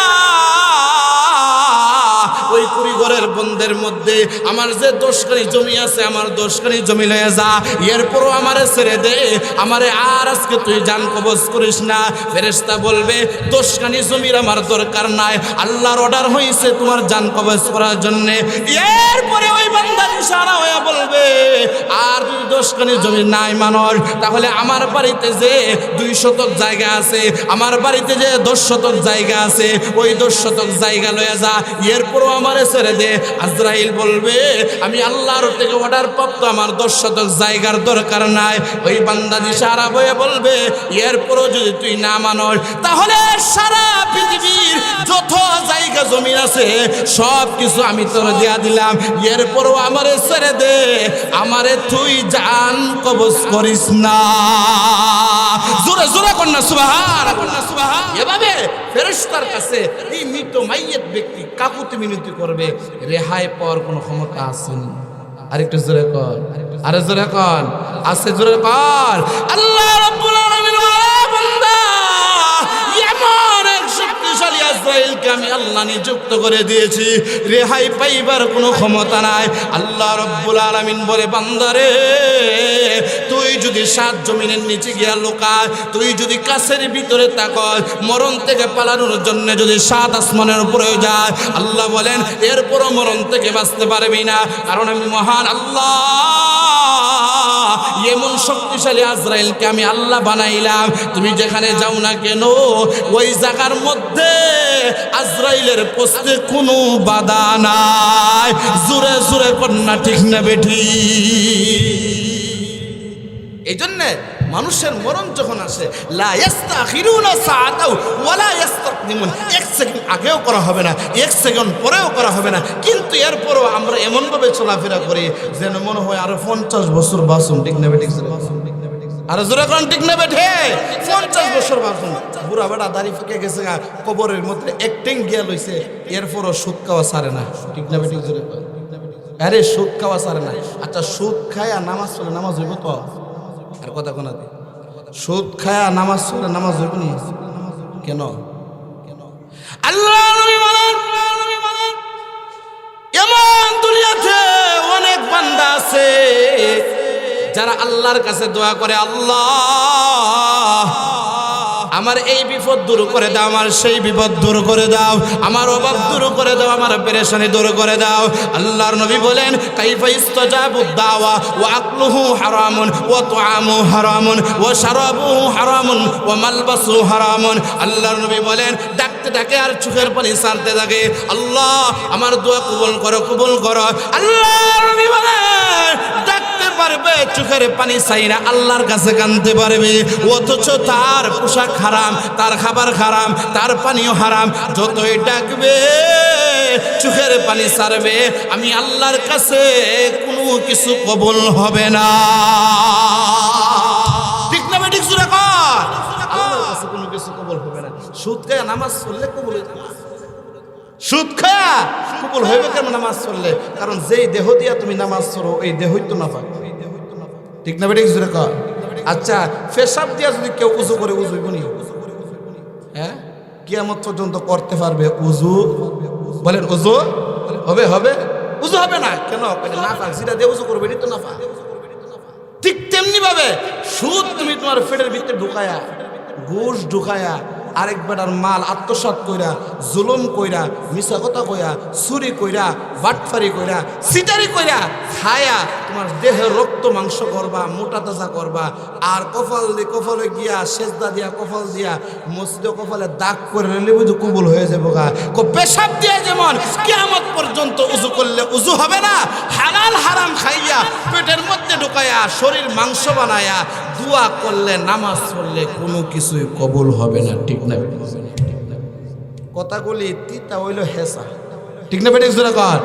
ওই কুড়িঘরের বন্দের মধ্যে মধ্যে আমার যে দোষকারী জমি আছে আমার দোষকারী জমি লয়ে যা, এরপরও আমারে ছেড়ে দে, আমারে আর আজকে তুই জান কবজ করিস না। ফেরেশতা বলবে দোষকারী জমির আমার দরকার নাই, আল্লাহর অর্ডার হয়েছে তোমার জান কবজ করার জন্য। এরপরে ওই বান্দা ইশারা হয়ে বলবে আর তুই দোষকারী জমি নাই মানুষ, তাহলে আমার বাড়িতে যে 2 শতক জায়গা আছে, আমার বাড়িতে যে 10 শতক জায়গা আছে, ওই 10 শতক জায়গা লয়ে যা, এরপরও আমারে ছেড়ে দে। আজরাইল বলবে আমি আল্লাহর থেকে অর্ডার প্রাপ্ত, আমার 10 শতক জায়গার দরকার নাই। ওই বান্দা ইশারা হয়ে বলবে এরপরও যদি তুই না মানস, তাহলে সারা পৃথিবীর যত জায়গা জমি আছে সব কিছু আমি তোর দিয়া দিলাম, এরপরও আমারে ছেড়ে দে, আমারে তুই জান কবজ করিস না। জোরে জোরে কন্যা সুবহানাল্লাহ। এভাবে ফেরেশতার কাছে এই মৃত মাইয়িত ব্যক্তি কাকুতি মিনতি করবে, রেহাই পাওয়ার কোনো ক্ষমতা আছে না। আরেকটু জোরে কর, আরে জোরে কর, আছে জোরে কর। আল্লাহ রাব্বুল আলামিন বান্দা এমন এক শক্তিশালী আজরাইলকে আমি আল্লাহ নিযুক্ত করে দিয়েছি, রেহাই পাইবার কোনো ক্ষমতা নাই। আল্লাহ রাব্বুল আলামিন বলে বান্দারে তুই যদি 7 জমিনের নিচে গিয়া লুকায়, তুই যদি কাছের ভিতরে তাকস, মরণ থেকে পালানোর জন্য যদি 7 আসমানের উপরে যায়, আল্লাহ বলেন এরপরও মরণ থেকে বাঁচতে পারবি না, কারণ আমি মহান আল্লাহ। এমন শক্তিশালী আজরাইলকে আমি আল্লাহ বানাইলাম, তুমি যেখানে যাও না কেন ওই জায়গার মধ্যে আজরাইলের পৌঁছতে কোনো বাধা নাই। জোরে জোরে কন্যা ঠিক না বেঠি? এই জন্য মানুষের মরণ যখন আসে লা ইস্তাখিরুনা সাআতাও ওয়ালা ইস্তাকদিমুন, 1 সেকেন্ড আগেও করা হবে না, 1 সেকেন্ড পরেও করা হবে না, কিন্তু এরপরও আমরা এমনভাবে চলাফেরা করি যেন মনে হয় আরো 50 বছর বাঁচুন। ঠিক না বেঠিক? আরো জোরে কোন ঠিক না বেঠে? 50 বছর বাঁচুন। বুড়া বেড়া দাড়ি ফেকে গেছে, কবরের মধ্যে একটিং গিয়া লইছে, এরপরও সুদ খাওয়া ছাড়ে না। ঠিক না বেঠিক? জোরে কর। আরে সুদ খাওয়া ছাড়ে না। আচ্ছা সুদ খায়া নামাজ পড়লে নামাজ হইব তো? আর কথা কোনা দি সুদ খায়া নামাজ পড়লে নামাজ হইব নি? কেন? আল্লাহ নবী বলেন এমন দুনিয়াতে অনেক বান্দা আছে যারা আল্লাহর কাছে দোয়া করে, আল্লাহ আমার এই বিপদ দূর করে দাও, আমার সেই বিপদ দূর করে দাও, আমার অভাব দূর করে দাও, আমার পেরেশানি দূর করে দাও। আল্লাহর নবী বলেন কাইফা ইস্তাজাবু দাওয়া ওয়া আকলুহু হারামুন ওয়া তুআমু হারামুন ওয়া শারাবুহু হারামুন ওয়া মালবাসুহু হারামুন। আল্লাহর নবী বলেন ডাকতে ডাকে আর চোখের পানি ছাড়তে থাকে, আল্লাহ আমার দোয়া কবুল করো, কবুল করো। আল্লাহর নবী বলেন ডাকতে পারবে, চোখের পানি চাইরা আল্লাহর কাছে কাঁদতে পারবে, অথচ তার পোশাক হারাম, তার খাবার হারাম, তার পানিও হারাম, যতই ডাকবে চোখের পানি ছাড়বে, আমি আল্লাহর কাছে কোনো কিছু কবুল হবে না। ঠিক না বেঠিক? জোরে কর। আল্লাহর কাছে কোনো কিছু কবুল হবে না। সুদ খায়া নামাজ পড়লে কবুল হইবে না। সুদ খায়া কবুল হইবে কেন নামাজ পড়লে? কারণ যেই দেহ দিয়া তুমি নামাজ পড়ো এই দেহই তো নাফাক। ঠিক না বেঠিক? জোরে কর। আচ্ছা পেশাব দিয়া যদি কেউ উজু করে উজু হইব নি? হ্যাঁ, কিয়ামত পর্যন্ত করতে পারবে উজু? বলেন উজু হবে? হবে? উজু হবে না কেন? নাফাক, যেটা দিয়ে উজু করবে এটাই তো নাফাক। ঠিক তেমনি ভাবে সুদ তুমি তোমার পেটের ভিতরে ঢুকায়া, ঘুষ ঢুকায়া, আরেক বেটার মাল আত্মসাৎ কইরা, জুলুম কইরা, মিছা কথা কইরা, চুরি কইরা, বাটফারি কইরা, সিটারি কইরা খায়া তোমার দেহের রক্ত মাংস করবা, মোটা তাজা করবা, আর কপালে গিয়া সেজদা দিয়া কপাল দিয়া মসজিদে কপালে দাগ করে নিলে বুঝু কবুল হয়ে যাবো গা। পেশাব দিয়ে যেমন কিয়ামত পর্যন্ত উজু করলে উজু হবে না, হালাল হারাম খাইয়া পেটের মধ্যে ঢুকায়া শরীর মাংস বানায়া দোয়া করলে নামাজ পড়লে কোনো কিছুই কবুল হবে না। ঠিক না? কথাগুলি তিতা হইল হেসা। ঠিক না বেঠিক? জোরে কর।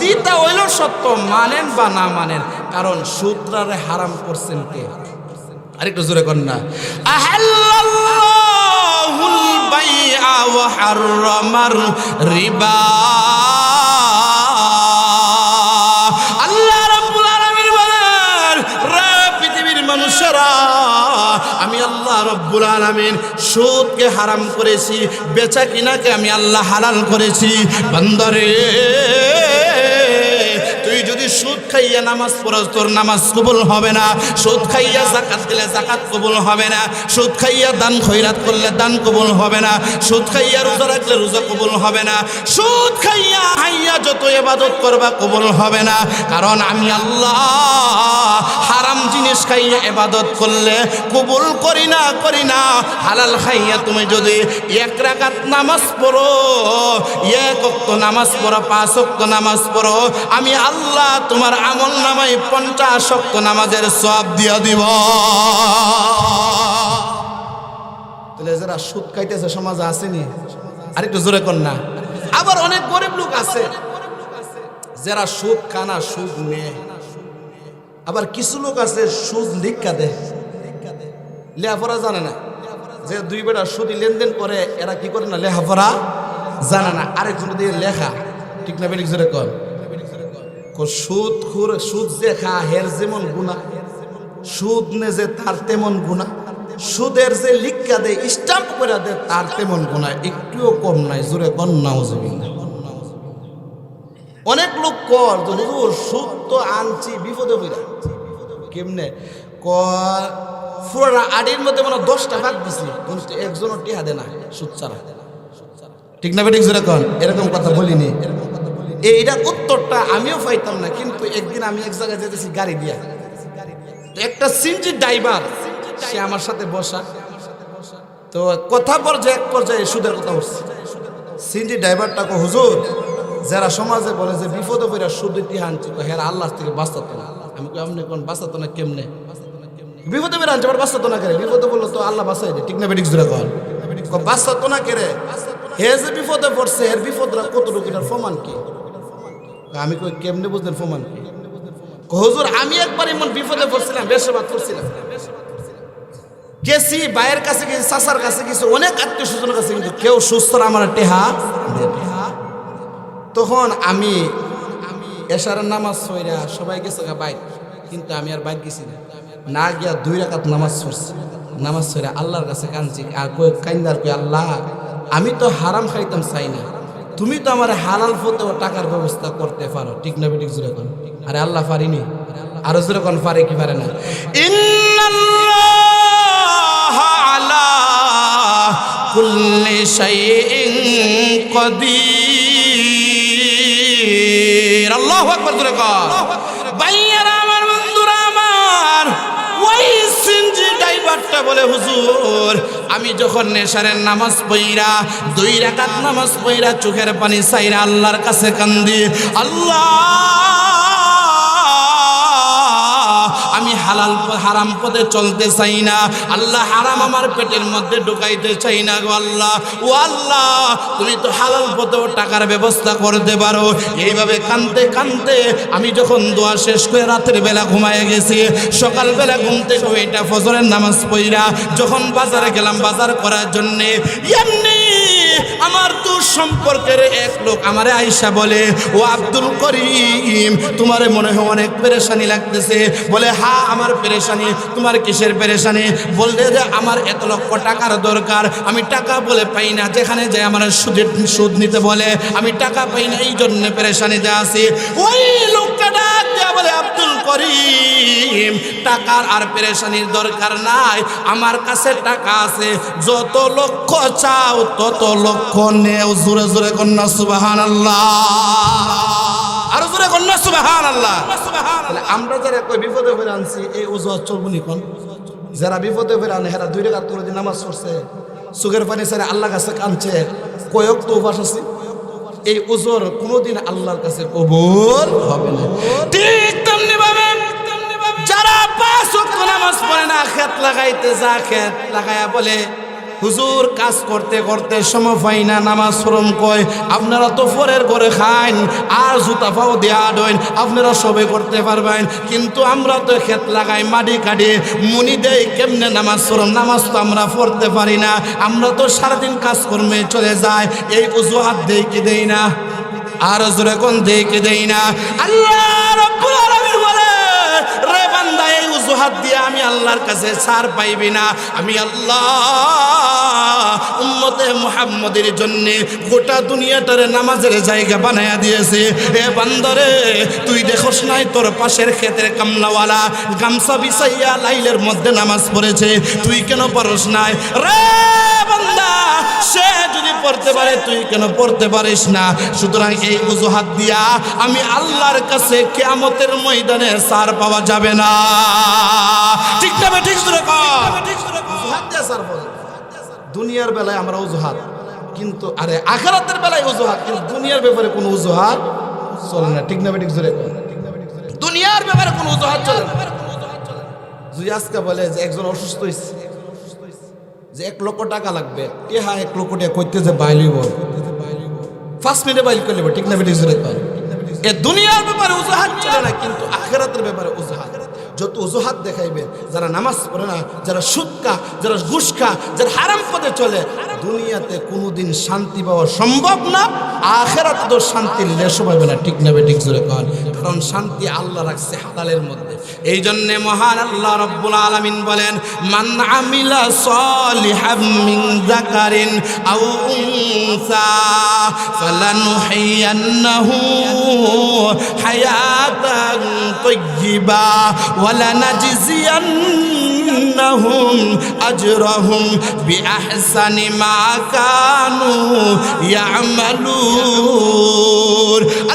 তিতা হইল সত্য, মানেন বা না মানেন, কারণ সূত্রারে হারাম করছেন কে? আরেকটু জোরে কর না। আহাল্লাহুল বাইআ ওয়া হাররামার রিবা। মানুষেরা আমি আল্লাহ রব্বুল আলামিন সুদকে হারাম করেছি, বেচা কিনাকে আমি আল্লাহ হালাল করেছি। বান্দারে সুদ খাইয়া নামাজ পড়স তোর নামাজ কবুল হবে না, সুদ খাইয়া যাকাত দিলে যাকাত কবুল হবে না, সুদ খাইয়া দান খয়রাত করলে দান কবুল হবে না, সুদ খাইয়া রোজা রাখলে রোজা কবুল হবে না, সুদ খাইয়া হাইয়া যত ইবাদত করবা কবুল হবে না। কারণ আমি আল্লাহ হারাম জিনিস খাইয়া ইবাদত করলে কবুল করি না। হালাল খাইয়া তুমি যদি এক রাকাত নামাজ পড়ো, এক ওয়াক্ত নামাজ পড়ো, 5 ওয়াক্ত নামাজ পড়ো, আমি আল্লাহ তোমার আমল নামায় 50 ওয়াক্ত নামাজের সওয়াব দিয়ে দিব। তাহলে যারা সুদ খাইতেছে সমাজে আসেনি, আরেকটু জোরে কর না। আবার অনেক গরিব লোক আছে যারা সুদ খানা সুদ নেয়। আবার কিছু লোক আছে সুদ লিখা দেয়, লেখাপড়া জানে না, যে 2 বেটা সুদি লেনদেন করে এরা কি করে না, লেখাপড়া জানে না, আরেকজন দিয়ে লেখা। ঠিক না বেরিক জোরে কর। সুদ খুর সুদ যে খা হের যেমন গুনাহ, সুদ নে যে তার তেমন গুনাহ, সুদের যে লিখা দেয় স্টাম্প করে দেয় তার তেমন গুনাহ একটুও কম নাই। জোরে কর নাউজুবিল্লাহ। অনেক লোক কর হুজুর সুদ তো আনছি বিপদে পড়া। কেমনে কর? পুরা আড়ির মধ্যে মানে 10টা ভাগ দিছি, একজনও টিহা দেয় না সুদ ছাড়া। ঠিক না বেঠিক জোরে কর? এরকম কথা বলিনি। এইটা উত্তরটা আমিও পাইতাম না, কিন্তু একদিন আমি এক জায়গায় যেতেছি গাড়ি দিয়া, একটা সিনজি ড্রাইভার সে আমার সাথে বসা, তো কথা এক পর্যায়ে সুদের কথা উঠছে। সিনজি ড্রাইভারটা কো হুজুর যারা সমাজে বলে যে বিপদে পড়া সুদ টিহা আনছি, তো হেরা আল্লাহ থেকে বাঁচাতো না। আমি কই আপনি কোন বাঁচাতো না কেমনে? বিপদে পড়া আনছে আবার বাঁচাতো না করে? বিপদে বললো তো আল্লাহ বাঁচাই দে। ঠিক না বেঠিক জোরে কর? বাঁচাতো না করে? হে যে বিপদে পড়ছে এর বিপদরা কতটুকু, এটার প্রমাণ কি? আমি কই কেমনে বুঝলেন প্রমাণ কি? হুজুর আমি একবার এমন বিপদে পড়ছিলাম, বেশবাদ করছিলাম, গেছি ভাইয়ের কাছে গেছি, চাচার কাছে গেছি, অনেক আত্মীয় স্বজনের কাছে, কিন্তু কেউ সুস্থ আমার টেহা দেবে। তখন আমি এশারের নামাজ পড়া সবাই গেছে বাইক, কিন্তু আমি আর বাইক গেছি না, গিয়া 2 রাকাত নামাজ পড়ছি। নামাজ পড়া আল্লাহর কাছে কাঁদছি, আর কই কান্দার কই আল্লাহ আমি তো হারাম খাইতাম চাই না, তুমি তো আমার হালাল পথে টাকার ব্যবস্থা করতে পারো। ঠিক না বেঠিক জোরে কোন? আরে আল্লাহ পারিনি? আরো জোরে কোন পারে কি পারে না? ইন্নাল্লাহা আলা কুল্লি শাইইন কাদির। আল্লাহু আকবার জোরে কর। ভাইয়ারা আমার, বন্ধুরা আমার, ওই সিনজি ড্রাইভারটা বলে হুজুর আমি যখন নেশারের নামাজ পড়া 2 রাকাত নামাজ পড়া চোখের পানি ছাইরা আল্লাহর কাছে কান্দি, আল্লাহ আমি হালাল হারাম পথে চলতে চাই না, আল্লাহ হারাম আমার পেটের মধ্যে ঢুকাইতে চাই না গো আল্লাহ। ও আল্লাহ তুমি তো হালাল পথেও টাকার ব্যবস্থা করতে পারো। এইভাবে কাঁদতে কাঁদতে আমি যখন দোয়া শেষ করে রাতের বেলা ঘুমায় গেছি, সকালবেলা ঘুম থেকে ওইটা ফজরের নামাজ পড়া যখন বাজারে গেলাম বাজার করার জন্যে, এমনি আমার দূর সম্পর্কের এক লোক আমারে আয়েশা বলে, ও আব্দুল করিম তোমারে মনে হয় অনেক পেরেশানি লাগতেছে। বলে হ্যাঁ আমার পেরেশানি। তোমার কিসের পেরেশানি? বললে যে আমার এত লক্ষ টাকার দরকার, আমি টাকা বলে পাই না, যেখানে যাই আমার সুদ নিতে বলে আমি টাকা পাই না, এই জন্য পেরেশানিতে আছি। ওই লোকটা ডাক দেয়া বলে, আব্দুল করিম টাকার আর পেরেশানির দরকার নাই, আমার কাছে টাকা আছে, যত লক্ষ চাও তত লক্ষ নেও। জোরে জোরে কন্যা সুবহানাল্লাহ, আরো জোরে কন্যা সুবহানাল্লাহ। আমরা যারা কই বিপদে পড়ে আনছি, এই ওজোয়াত চলবো নি কোন? যারা বিপদে পড়ে আনে হেরা 2 রাকাত করে দিন নামাজ পড়ছে, চোখের পানি ছেড়ে আল্লাহর কাছে কাঁদছে, কয়েক তো উপাস আছে, এই ওজোর কোনোদিন আল্লাহর কাছে কবুল হবে না। ঠিক তেমনি ভাবে যারা 5 ওয়াক্ত নামাজ পড়ে না, খেত লাগাইতে যা খেত লাগায়া বলে হুজুর কাজ করতে করতে সময় পাই না, নামাজ শ্রম কয়, আপনারা তো পরের ঘরে খান আর জুতা পাও দেয়া ডইন, আপনারা সবে করতে পারবেন, কিন্তু আমরা তো ক্ষেত লাগাই, মাটি কাটি, মুনি দেই, কেমনে নামাজ শ্রম? নামাজ তো আমরা পড়তে পারি না, আমরা তো সারাদিন কাজকর্মে চলে যায়, এই অজুহাত দেই কি দেই না? আর জোরে কোন দেই কি দেই না? আল্লাহ রাব্বুল আলামিন বলে, রে বান্দা এই অজুহাত দিয়ে আমি আল্লাহর কাছে ছাড় পাইবি না। আমি আল্লাহ উম্মতে মুহাম্মদের জন্য গোটা দুনিয়াটারে নামাজের জায়গা বানায়া দিয়েছে। এ বান্দারে, তুই দেখোস নাই তোর পাশের ক্ষেতের কামলাওয়ালা গামছা বিছাইয়া লাইলের মধ্যে নামাজ পড়েছে, তুই কেন পড়স নাই? রে বান্দা, সে যদি পড়তে পারে তুই কেন পড়তে পারিস না? সুতরাং এই অজুহাত দিয়া আমি আল্লাহর কাছে কিয়ামতের ময়দানে ছাড় পাওয়া যাবে না। ঠিক না? ঠিক অজুহাত দিয়া ছাড় পাওয়া যাবে। দুনিয়ার বেলায় আমরা অজুহাত, কিন্তু আরে আখিরাতের বেলায় অজুহাত, কিন্তু দুনিয়ার ব্যাপারে কোনো অজুহাত চলে না। ঠিক না? ঠিক জোরে দুনিয়ার ব্যাপারে কোনো অজুহাত চলে না। যদি আজকে বলে যে একজন অসুস্থ হয়েছে, যে 1 লক্ষ টাকা লাগবে, হ্যাঁ 1 লক্ষ টাকা করতে যে বাইলিব 5 মিনিটে বাইল করে নেব। ঠিক না? ঠিক জোরে এ দুনিয়ার ব্যাপারে অজুহাত চলে না, কিন্তু আখিরাতের ব্যাপারে অজুহাত। যত অজুহাত দেখাইবে, যারা নামাজ পড়ে না, যারা সুদ খা, যারা ঘুষ খা, যারা হারাম পথে চলে, দুনিয়াতে কোনোদিন শান্তি পাওয়া সম্ভব না, আখিরাতে তো শান্তির লেশও পাবে না। ঠিক না? ঠিক জোরে কন। কারণ শান্তি আল্লাহ রাখছে হালালের মধ্যে। এই জন্য মহান আল্লাহ রাব্বুল আলামিন বলেন, মান আমিলা সলিহাম মিন যাকারিন আও উনসা ফালানুহিয়ান্নাহু হায়াতান তাইয়্যিবা ওয়ালানাজজিয়ান্নাহুম আজরাহুম বিআহসানি মা কানু ইয়ামালুন।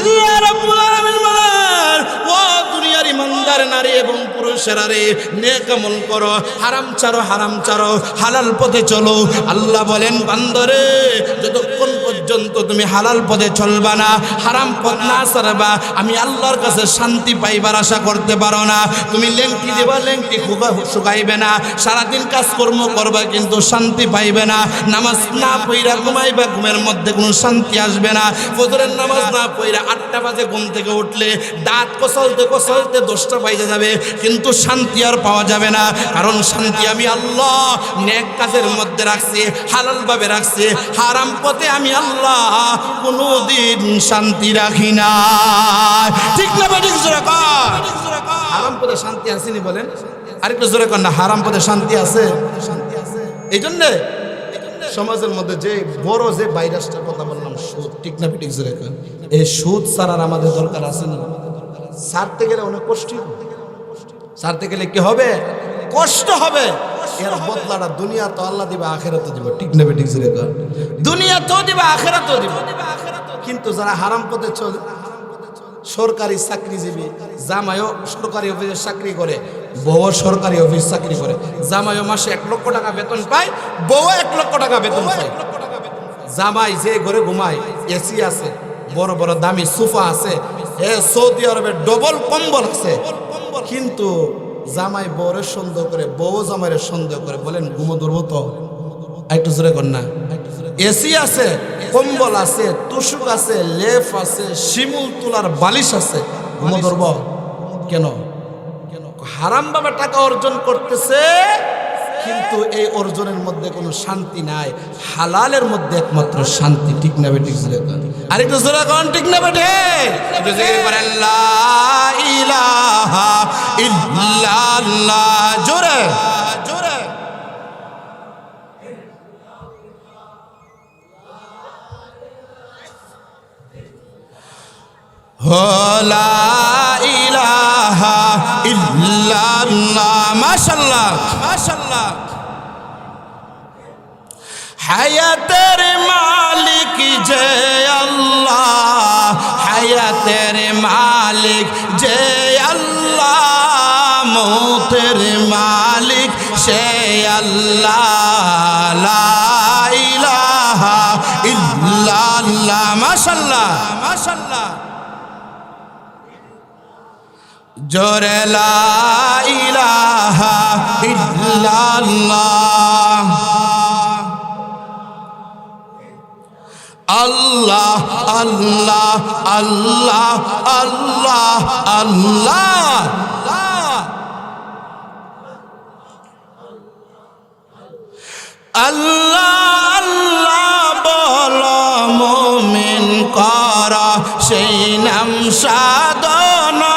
আল্লাহ রাব্বুল আলামিন বলেন, ও দুনিয়ার ইমানদার নারী এবং পুরুষেরা রে, নেক আমল করো, হারাম ছাড়ো, হারাম ছাড়ো, হালাল পথে চলো। আল্লাহ বলেন, বান্দারে, যতক্ষণ পর্যন্ত তুমি হালাল পথে চলবা না, হারাম পথ না ছাড়বা, আমি আল্লাহর কাছে শান্তি পাইবার আশা করতে পারো না। তুমি লেংটি দেবা, লেংটি শুকাইবে না, সারাদিন কাজকর্ম করবা কিন্তু শান্তি পাইবে না। নামাজ না পড়া ঘুমাইবা, ঘুমের মধ্যে কোনো শান্তি আসবে না। ফজরের নামাজ না পড়া 8টা বাজে ঘুম থেকে উঠলে দাঁত কষালতে কষালতে 10টা বাজে যাবে, কিন্তু শান্তি আর পাওয়া যাবে না। কারণ শান্তি আমি আল্লাহ নেক কাজের মধ্যে রাখছি, হালাল ভাবে রাখছি। হারাম পথে আমি আল্লাহ কোনোদিন শান্তি রাখি না। ঠিক না? ঠিক জোরে কর। হারাম পথে শান্তি আসেনি বলেন? আরেকটু জোরে কর না। হারাম পথে শান্তি আছে? এই জন্যে সমাজের মধ্যে যে বড় যে ভাইরাসটার কথা বললাম, সুদ। ঠিক না? ঠিক জোরে কর। এই সুদ ছাড়ার আমাদের দরকার আছে না? ছাড়তে গেলে অনেক কষ্ট, ছাড়তে গেলে কি হবে? কষ্ট হবে। এর বদলাটা দুনিয়া তো আল্লাহ দিবে, আখিরাতে দিবে। ঠিক না? ঠিক জোরে কর। দুনিয়া তো দিবে, আখিরাতেও দিবে। কিন্তু যারা হারাম পথে চলে, সরকারি চাকরিজীবী, জামাইও সরকারি অফিসে চাকরি করে, বউ সরকারি অফিস চাকরি করে, জামাইও মাসে 1 লক্ষ টাকা বেতন পায়, বউ 1 লক্ষ টাকা বেতন পায়। জামাই যে ঘরে ঘুমায়, এসি আছে, বড় বড় দামি সোফা আছে, সৌদি আরবে ডবল কম্বল আছে, কিন্তু জামাই বউরে সন্দেহ করে, বউ জামাইরে সন্দেহ করে। বলেন ঘুমো ধরবো তো? একটু জোরে কর না। এসি আছে, কম্বল আছে, তুষুক আছে, লেপ আছে, শিমুল তুলার বালিশ আছে, ঘুমো ধরব কেন? হারাম ভাবে টাকা অর্জন করতেছে, কিন্তু এই অর্জনের মধ্যে কোনো শান্তি নাই। হালালের মধ্যে একমাত্র শান্তি। ঠিক না? ঠিক জোরে কর। আর একটু জোরে কর। ঠিক না? একটু জিকির করেন, লা ইলাহা ইল্লাল্লাহ। জোরে জোরে। লা ইলাহা ইল্লাল্লাহ। মাশাআল্লাহ, মাশাআল্লাহ। হায়াতের মালিক যে আল্লাহ, হায়াতের মালিক যে আল্লাহ, মৌতের মালিক সে আল্লাহ। লা ইলাহা ইল্লাল্লাহ। মাশাআল্লাহ, মাশাআল্লাহ। জোরে লা ইলাহা ইল্লাল্লাহ। আল্লাহ আল্লাহ আল্লাহ আল্লাহ আল্লাহ। আল্লাহ আল্লাহ বল মুমিন কর, সেই নাম সাধনা।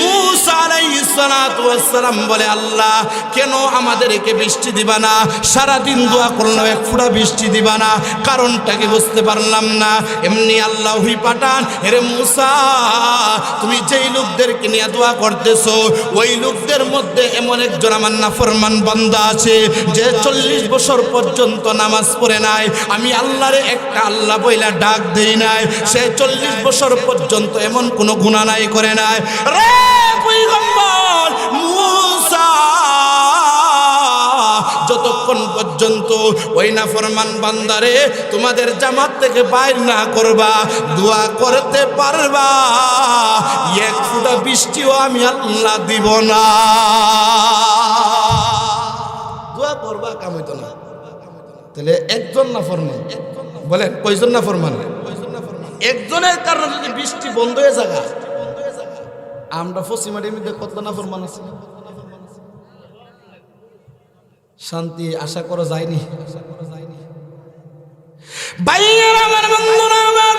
মূসা আলাইহিস সালাতু ওয়াস সালাম বলে আল্লাহ কেন আমাদেরকে বৃষ্টি দিবা না সারা দিন দোয়া করলাম এক ফোঁটা বৃষ্টি দিবা না কারণটা কি বুঝতে পারলাম না এমনি আল্লাহ ওহী পাঠান হে মূসা তুমি যেই লোকদেরকে নিয়ে দোয়া করতেছো ওই লোকদের মধ্যে এমন একজন আমার নাফরমান বান্দা আছে যে 40 বছর পর্যন্ত নামাজ পড়ে নাই আমি আল্লাহরে একটা আল্লাহ বইলা ডাক দেই নাই সে 40 বছর পর্যন্ত এমন কোনো গুনাহ নাই করে নাই রে পয়গম্বর মূসা যতক্ষণ পর্যন্ত ওই নাফরমান বান্দারে তোমাদের জামাত থেকে বাইর না করবা দোয়া করতে পারবা এক ফোঁটা বৃষ্টিও আমি আল্লাহ দিব না দোয়া করবা কাম হইতো না তাহলে একজন নাফরমান বলেন কয়জন নাফরমান একজনের কারণে যদি বৃষ্টি বন্ধ হয়ে যাগা আমরা ফসিমাটির মধ্যে কত নাফরমান আছে শান্তি আশা করা যায়নি ভাইয়েরা আমার বন্ধুরা আমার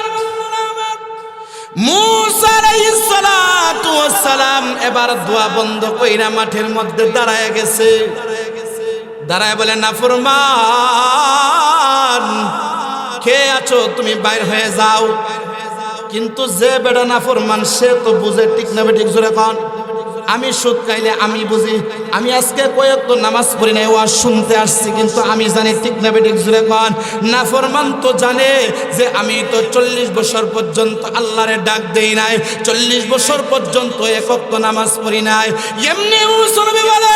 মূসা আলাইহিস সালাতু ওয়াস সালাম এবার দোয়া বন্ধ কইরা মাঠের মধ্যে দাঁড়ায় গেছে দাঁড়ায় বলে নাফরমান কে আছো তুমি বাইর হয়ে যাও কিন্তু যে বেটা নাফরমান সে তো বুঝে ঠিক না ঠিক জোরে কোন আমি সুদ খাইলে আমি বুঝি আমি আজকে কয়েকটা নামাজ পড়ি নাই ওয়াজ শুনতে আসছি কিন্তু আমি জানি ঠিক না বেঠিক জুড়ে কোন নাফরমান তো জানে যে আমি তো 40 বছর পর্যন্ত আল্লাহরে ডাক দেই নাই 40 বছর পর্যন্ত এক ওয়াক্ত নামাজ পড়ি নাই এমনি মুসলমান বলে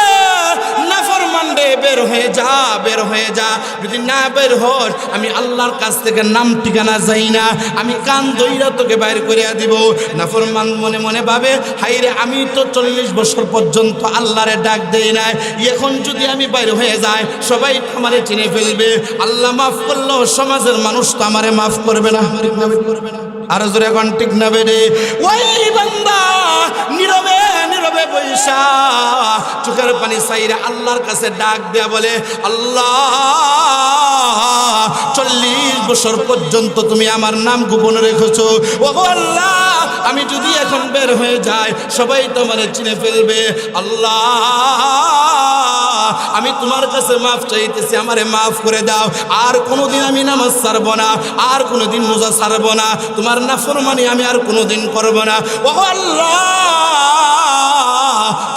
নাফরমান রে বের হয়ে যা যদি না বের হস আমি আল্লাহর কাছ থেকে নাম ঠিকানা যাই না আমি কান ধইরা তোকে বাইর করিয়া দিব নাফরমান মনে মনে ভাবে হাইরে আমি তো 40 বছর পর্যন্ত আল্লাহরে ডাক দেই নাই এখন যদি আমি বাইর হয়ে যাই সবাই আমারে চিনে ফেলবে আল্লাহ মাফ করলো সমাজের মানুষ তো আমারে মাফ করবে না আর জোরে কোন ঠিক না বেরে ওই বান্দা নীরবে নীরবে বৈশা চোখের পানি ছাইরা আল্লাহর কাছে ডাক দেয়া বলে আল্লাহ 40 বছর পর্যন্ত তুমি আমার নাম গোপন রেখেছো ও আল্লাহ আমি যদি এখন বের হয়ে যাই সবাই তোমারে চিনে ফেলবে আল্লাহ আমি তোমার কাছে মাফ চাইতেছি আমারে মাফ করে দাও আর কোনোদিন আমি নামাজ ছাড়ব না আর কোনোদিন রোজা ছাড়ব না তোমার নাফরমানি আমি আর কোনোদিন করব না ও আল্লাহ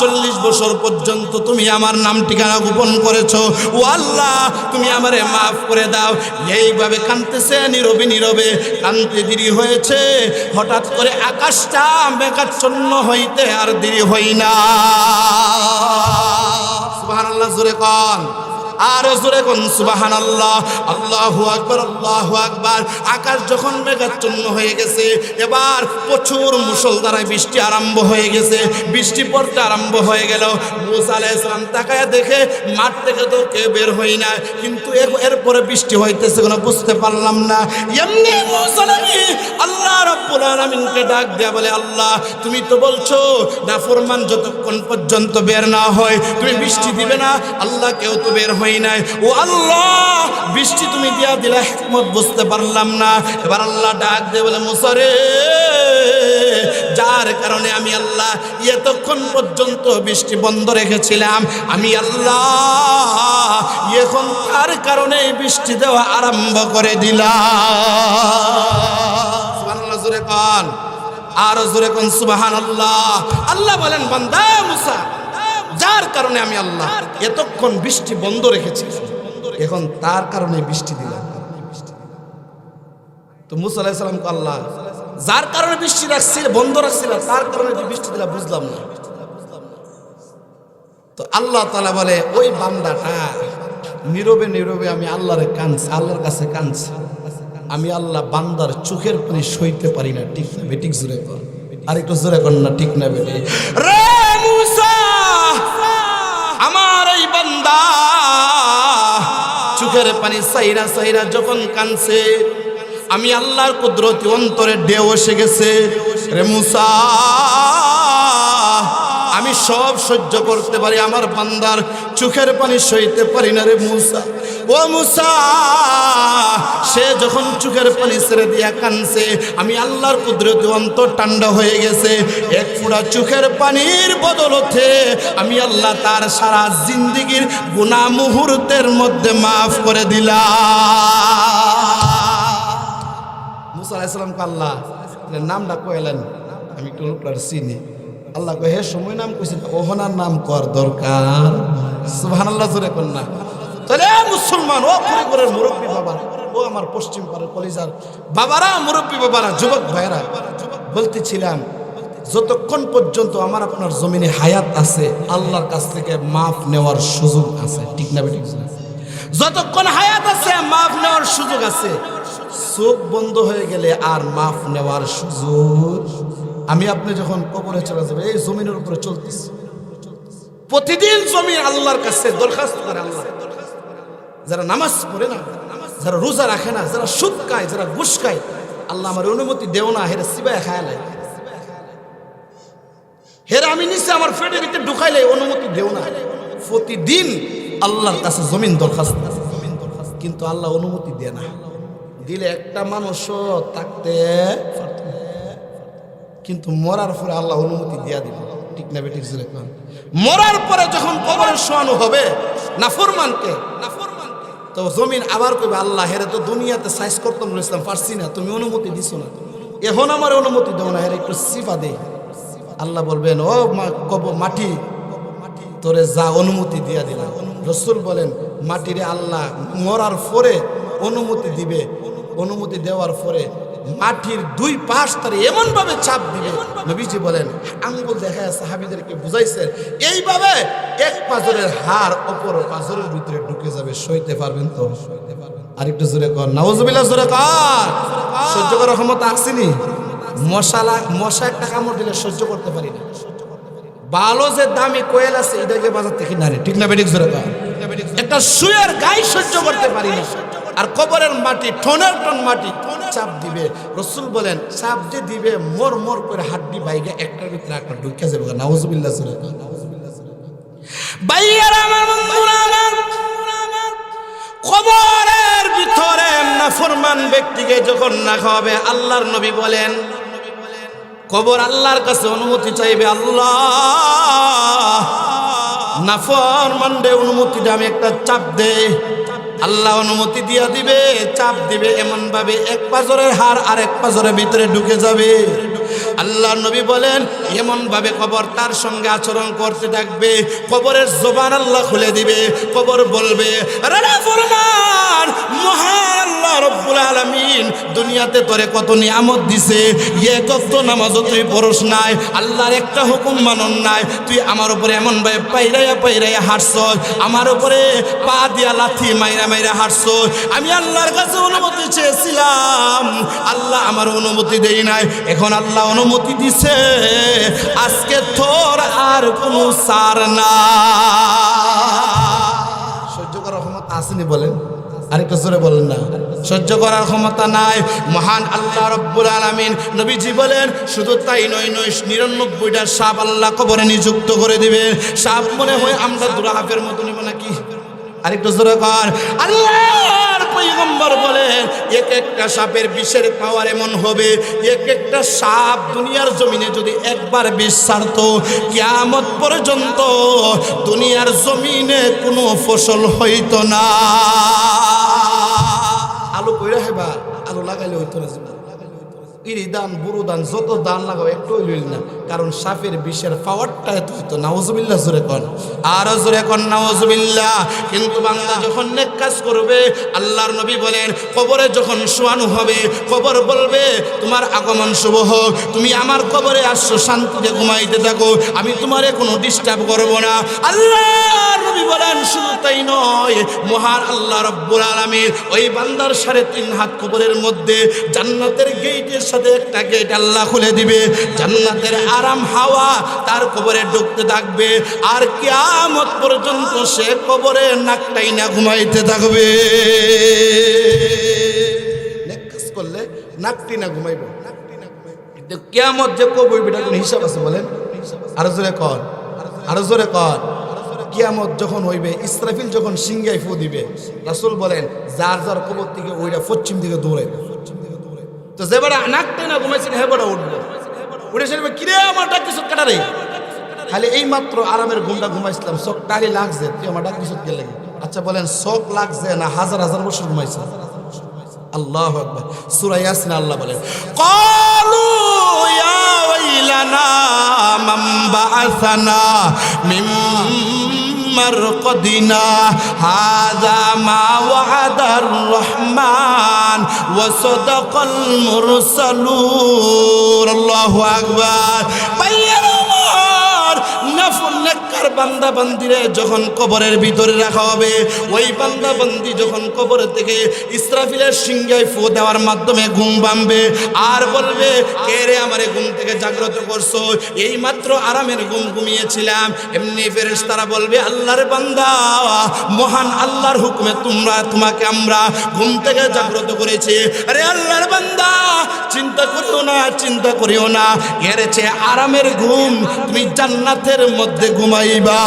40 বছর পর্যন্ত তুমি আমার নাম ঠিকানা গোপন করেছো ও আল্লাহ তুমি আমারে মাফ করে দাও এইভাবে কাঁদতেছে নীরবে নীরবে কাঁদতে দেরি হয়েছে হঠাৎ করে আকাশটা মেঘাচ্ছন্ন হইতে আর দেরি হই না সুবহানাল্লাহ জোরে কোন আর জোরে কোন সুবহানাল্লাহ আল্লাহু আকবার আকাশ যখন মেঘাচ্ছন্ন হয়ে গেছে এবার প্রচুর মুষলধারায় বৃষ্টি আরম্ভ হয়ে গেছে বৃষ্টি পড়তে আরম্ভ হয়ে গেল মূসা আলাইহিস সালাম তাকায় দেখে মাঠ থেকে তো কেউ বের হই না কিন্তু এরপরে বৃষ্টি হইতেছে কোনো বুঝতে পারলাম না এমনি মূসা আল্লাহ রাব্বুল আলামিনকে ডাক দেয়া বলে আল্লাহ তুমি তো বলছো নাফরমান যতক্ষণ পর্যন্ত বের না হয় তুমি বৃষ্টি দিবে না আল্লাহ কেউ তো বের হই নাই ও আল্লাহ বৃষ্টি তুমি দিয়া দিলা হিকমত বুঝতে পারলাম না এবার আল্লাহ ডাক দিয়ে বলে মূসা রে যার কারণে আমি আল্লাহ এতক্ষণ পর্যন্ত বৃষ্টি বন্ধ রেখেছিলাম আমি আল্লাহ এখন তার কারণে বৃষ্টি দেওয়া আরম্ভ করে দিলাম সুবহানাল্লাহ জোরে কোন আর জোরে কোন সুবহানাল্লাহ আল্লাহ বলেন বান্দা মূসা যার কারণে আমি আল্লাহ এতক্ষণ বৃষ্টি বন্ধ রেখেছি এখন তার কারণে বৃষ্টি দিলাম তো মূসা আলাইহিস সালাম কে আল্লাহ যার কারণে বৃষ্টি রাখছিল বন্ধ রাখছিল তার কারণে যে বৃষ্টি দিলা বুঝলাম না তো আল্লাহ তাআলা বলে ওই বান্দাটা নীরবে নীরবে আমি আল্লাহর কাছে কাঁদছি আমি আল্লাহ বান্দার চোখের পানি সইতে পারি না ঠিক না বেঠিক জোরে কর আর একটু জোরে কর না ঠিক না বেটি রে মূসা আমার এই বান্দা চোখের পানি সাইরা যখন কাঁদছে আমি আল্লাহর কুদরতি অন্তরে ঢেউ এসে গেছে রে মূসা আমি সব সহ্য করতে পারি, আমার বান্দার চোখের পানি সইতে পারি না রে মুসা। ও মুসা, সে যখন চোখের পানি ছেড়ে দিয়া কানছে, আমি আল্লাহর কুদরতে অন্তর ঠান্ডা হয়ে গেছে। এক ফোঁটা চোখের পানির বদলতে আমি আল্লাহ তার সারা জিন্দেগীর গুনাহ মুহূর্তের মধ্যে মাফ করে দিলাম। মুসা আলাইহিস সালামকে আল্লাহ নামটা কইলেন, আমি একটু লোকটার চিনি। আল্লাহ কয়, হে সময় নাম কইছি, ওহনার নাম কর দরকার। সুবহানাল্লাহ জোরে কর না। তাহলে মুসলমান, ও পরিবারের মুরব্বী বাবা, ও আমার পশ্চিম পাড়ার কলিজার বাবারা, মুরব্বী বাবারা, যুবক ভাইরা, বলতেছিলাম যতক্ষণ পর্যন্ত আমার আপনার জমিনে হায়াত আছে, আল্লাহর কাছ থেকে মাফ নেওয়ার সুযোগ আছে। ঠিক না বেঠিক? যতক্ষণ হায়াত আছে মাফ নেওয়ার সুযোগ আছে। চোখ বন্ধ হয়ে গেলে আর মাফ নেওয়ার সুযোগ। আমি আপনি যখন কবরে চলে যাবে, এই জমিনের উপরে চলতেছে, প্রতিদিন জমিন আল্লাহর কাছে দরখাস্ত করে। আল্লাহ, যারা নামাজ পড়ে না, যারা রোজা রাখে না, যারা সুদ খায়, যারা ঘুষ খায়, আল্লাহ আমার অনুমতি দেও না, হেরে সিবাই খায়ালাই, হেরে আমি নিচে আমার পেটের ভিতরে ঢুকাইলে অনুমতি দেও না। প্রতিদিন আল্লাহর কাছে জমিন দরখাস্ত, কিন্তু আল্লাহ অনুমতি দেয় না। দিলে একটা মানুষও থাকতে পারত না, কিন্তু মরার পরে আল্লাহ অনুমতি দিয়া দিল। ঠিক না বেঠিক? মরার পরে যখন কবরে শোয়ানো হবে নাফরমানকে, তো জমিন আবার কইবে, আল্লাহ হেরে তো দুনিয়াতে সাইজ করতাম বলেছিলাম, পারছি না, তুমি অনুমতি দিছো না, এখন আমার অনুমতি দেও না, হেরে একটু সিফা দে। আল্লাহ বলবেন, ও মাটি, তোরে যা অনুমতি দিয়া দিলাম। রসুল বলেন, মাটিরে আল্লাহ মরার পরে অনুমতি দিবে। অনুমতি দেওয়ার পরে মাটির দুই পাশ তারে এমন ভাবে চাপ দিবে, নবীজি বলেন আঙ্গুল দেখায় সাহাবীদেরকে বুঝাইছেন, এইভাবে এক পাজরের হাড় অপর পাজরের ভিতরে ঢুকে যাবে। সইতে পারবেন তো? আরেকটু জোরে কর নাউজুবিল্লাহ, জোরে কর। সহ্য করার ক্ষমতা আসেনি? মশা একটা কামড় দিলে সহ্য করতে পারি না। ভালো যে দামি কোয়েল আছে, এটাকে বাজার থেকে নারে। ঠিক না বেঠিক? জোরে কর। একটা সুয়ের গায়ে সহ্য করতে পারি না, আর কবরের মাটি, টনের টন মাটি চাপ দিবে। রসুল বলেন, চাপ যে দিবে মর মর করে হাড্ডি বাইকে একটার ভিতরে একটা ঢুকে যাবে। নাউজুবিল্লাহ, জোরে কর। ভাইয়ারা আমার, বন্ধুরা আমার, কবরের ভিতরে নাফরমান ব্যক্তিকে যখন রাখা হবে, আল্লাহর নবী বলেন, কবর আল্লাহর কাছে অনুমতি চাইবে। আল্লাহ, নাফরমানদের অনুমতিটা আমি একটা চাপ দে। আল্লাহ অনুমতি দিয়া দিবে, চাপ দিবে এমন ভাবে এক পাজরের হাড় আর এক পাজরের ভিতরে ঢুকে যাবে। আল্লাহ নবী বলেন, এমন ভাবে কবর তার সঙ্গে আচরণ করতে থাকবে, কবরের জবান আল্লাহ খুলে দিবে। কবর বলবে, ফরমান মহান আল্লাহ রব্বুল আলামিন দুনিয়াতে তোরে কত নিয়ামত দিছে, এক ওয়াক্ত নামাজও তুই পড়স নাই, আল্লাহর একটা হুকুম মানন নাই, তুই আমার উপরে এমন ভাবে পাইরাইয়া হাঁটছস, আমার উপরে পা দিয়া লাথি মাইরা মাইরা হাঁটছস। আমি আল্লাহর কাছে অনুমতি চেয়েছিলাম, আল্লাহ আমার অনুমতি দেই নাই, এখন আল্লাহ অনুমতি দিছে, আজকে তোর আর কোনো সার না। সহ্য করার ক্ষমতা আসেনি বলেন? আরেকটা জোরে বলেন না। সহ্য করার ক্ষমতা নাই। মহান আল্লাহ রব্বুল আলামিন, নবীজি বলেন, শুধু তাই নয়, 99টা সাপ আল্লাহ কবরে নিযুক্ত করে দিবে। সাপ মনে হয় আমরা দুরাহাফের মতো নেব নাকি? আরেকটু জোরে কর। আল্লাহর পয়গম্বর বলেন, এক একটা সাপের বিষের পাওয়ার এমন হবে, এক একটা সাপ দুনিয়ার জমিনে যদি একবার বিষ ছাড়তো, কিয়ামত পর্যন্ত দুনিয়ার জমিনে কোনো ফসল হইতো না। আলু কইরা হেবা, আলু লাগাইলে হইতো না। ইরি দান, বুড়ো দান, যত দান লাগাও একটু লইল না, কারণ সাপের বিষের পাওয়ারটা এত হইতো। নাউজুবিল্লাহ, জোরে কর, আরো জোরে কর নাউজুবিল্লাহ। কিন্তু বান্দা যখন নেক কাজ করবে, আল্লাহর নবী বলেন, কবরে যখন শোয়ানো হবে, কবর বলবে, তোমার আগমন শুভ হোক, তুমি আমার কবরে আসছো, শান্তিতে ঘুমাইতে থাকো, আমি তোমারে কোনো ডিস্টার্ব করব না। আল্লাহর নবী বলেন, শুধু তাই নয়, মহান আল্লাহ রব্বুল আলামিন ওই বান্দার 3.5 হাত কবরের মধ্যে জান্নাতের গেটের সাথে একটা গেট আল্লাহ খুলে দিবে, জান্নাতের আরাম হাওয়া তার কবরে ঢুকতে থাকবে, আর কিয়ামত পর্যন্ত সে কবরে নাকটাই না ঘুমাইতে থাকবে। নেক কাজ করলে নাকটি না ঘুমাইবে, কিয়ামত যে কবর, এটা কোনো হিসাব আছে বলেন? আর জোরে কর। আরো জোরে কর। কিয়ামত যখন হইবে, ইসরাফিল যখন সিংহায় ফু দিবে, রাসূল বলেন যার যার কবর থেকে ওইটা পশ্চিম দিকে দৌড়াইবে। তো যে বেড়া নাকতে না ঘুমাইছেন হে বেড়া উঠবো, উঠে সেরবে কিরে আমার ডাক কিছু কাটা রে, খালি এই মাত্র আরামের ঘুমটা ঘুমাইছিলাম, চোখ টালি লাগছে, তুই আমার ডাক কিছু গেলে। আচ্ছা বলেন চোখ লাগছে না হাজার হাজার বছর ঘুমাইছে? আল্লাহু আকবার। সূরা ইয়াসিন আল্লাহ বলেন ক্বালু ইয়া ওয়াইলানা মান বাআসানা মিন মারকাদিনা হাযা মা ওয়া'দার রহমান ওয়া সাদাকাল মুরসালুন। আল্লাহু আকবার। নেককার বান্দা বান্দিরে যখন কবরের ভিতরে রাখা হবে, ওই বান্দা বান্দি যখন কবর থেকে ইসরাফিলের সিংহায় ফু দেওয়ার মাধ্যমে ঘুম ভাঙবে আর বলবে কে রে আমারে ঘুম থেকে জাগ্রত করছো, এই মাত্র আরামের ঘুম ঘুমিয়েছিলাম। এমনি ফেরেশতারা বলবে আল্লাহর বান্দা, মহান আল্লাহর হুকুমে তোমাকে আমরা ঘুম থেকে জাগ্রত করেছি। আরে আল্লাহর বান্দা চিন্তা করিও না, এর চেয়ে আরামের ঘুম তুমি জান্নাতের মধ্যে ঘুমাইবা।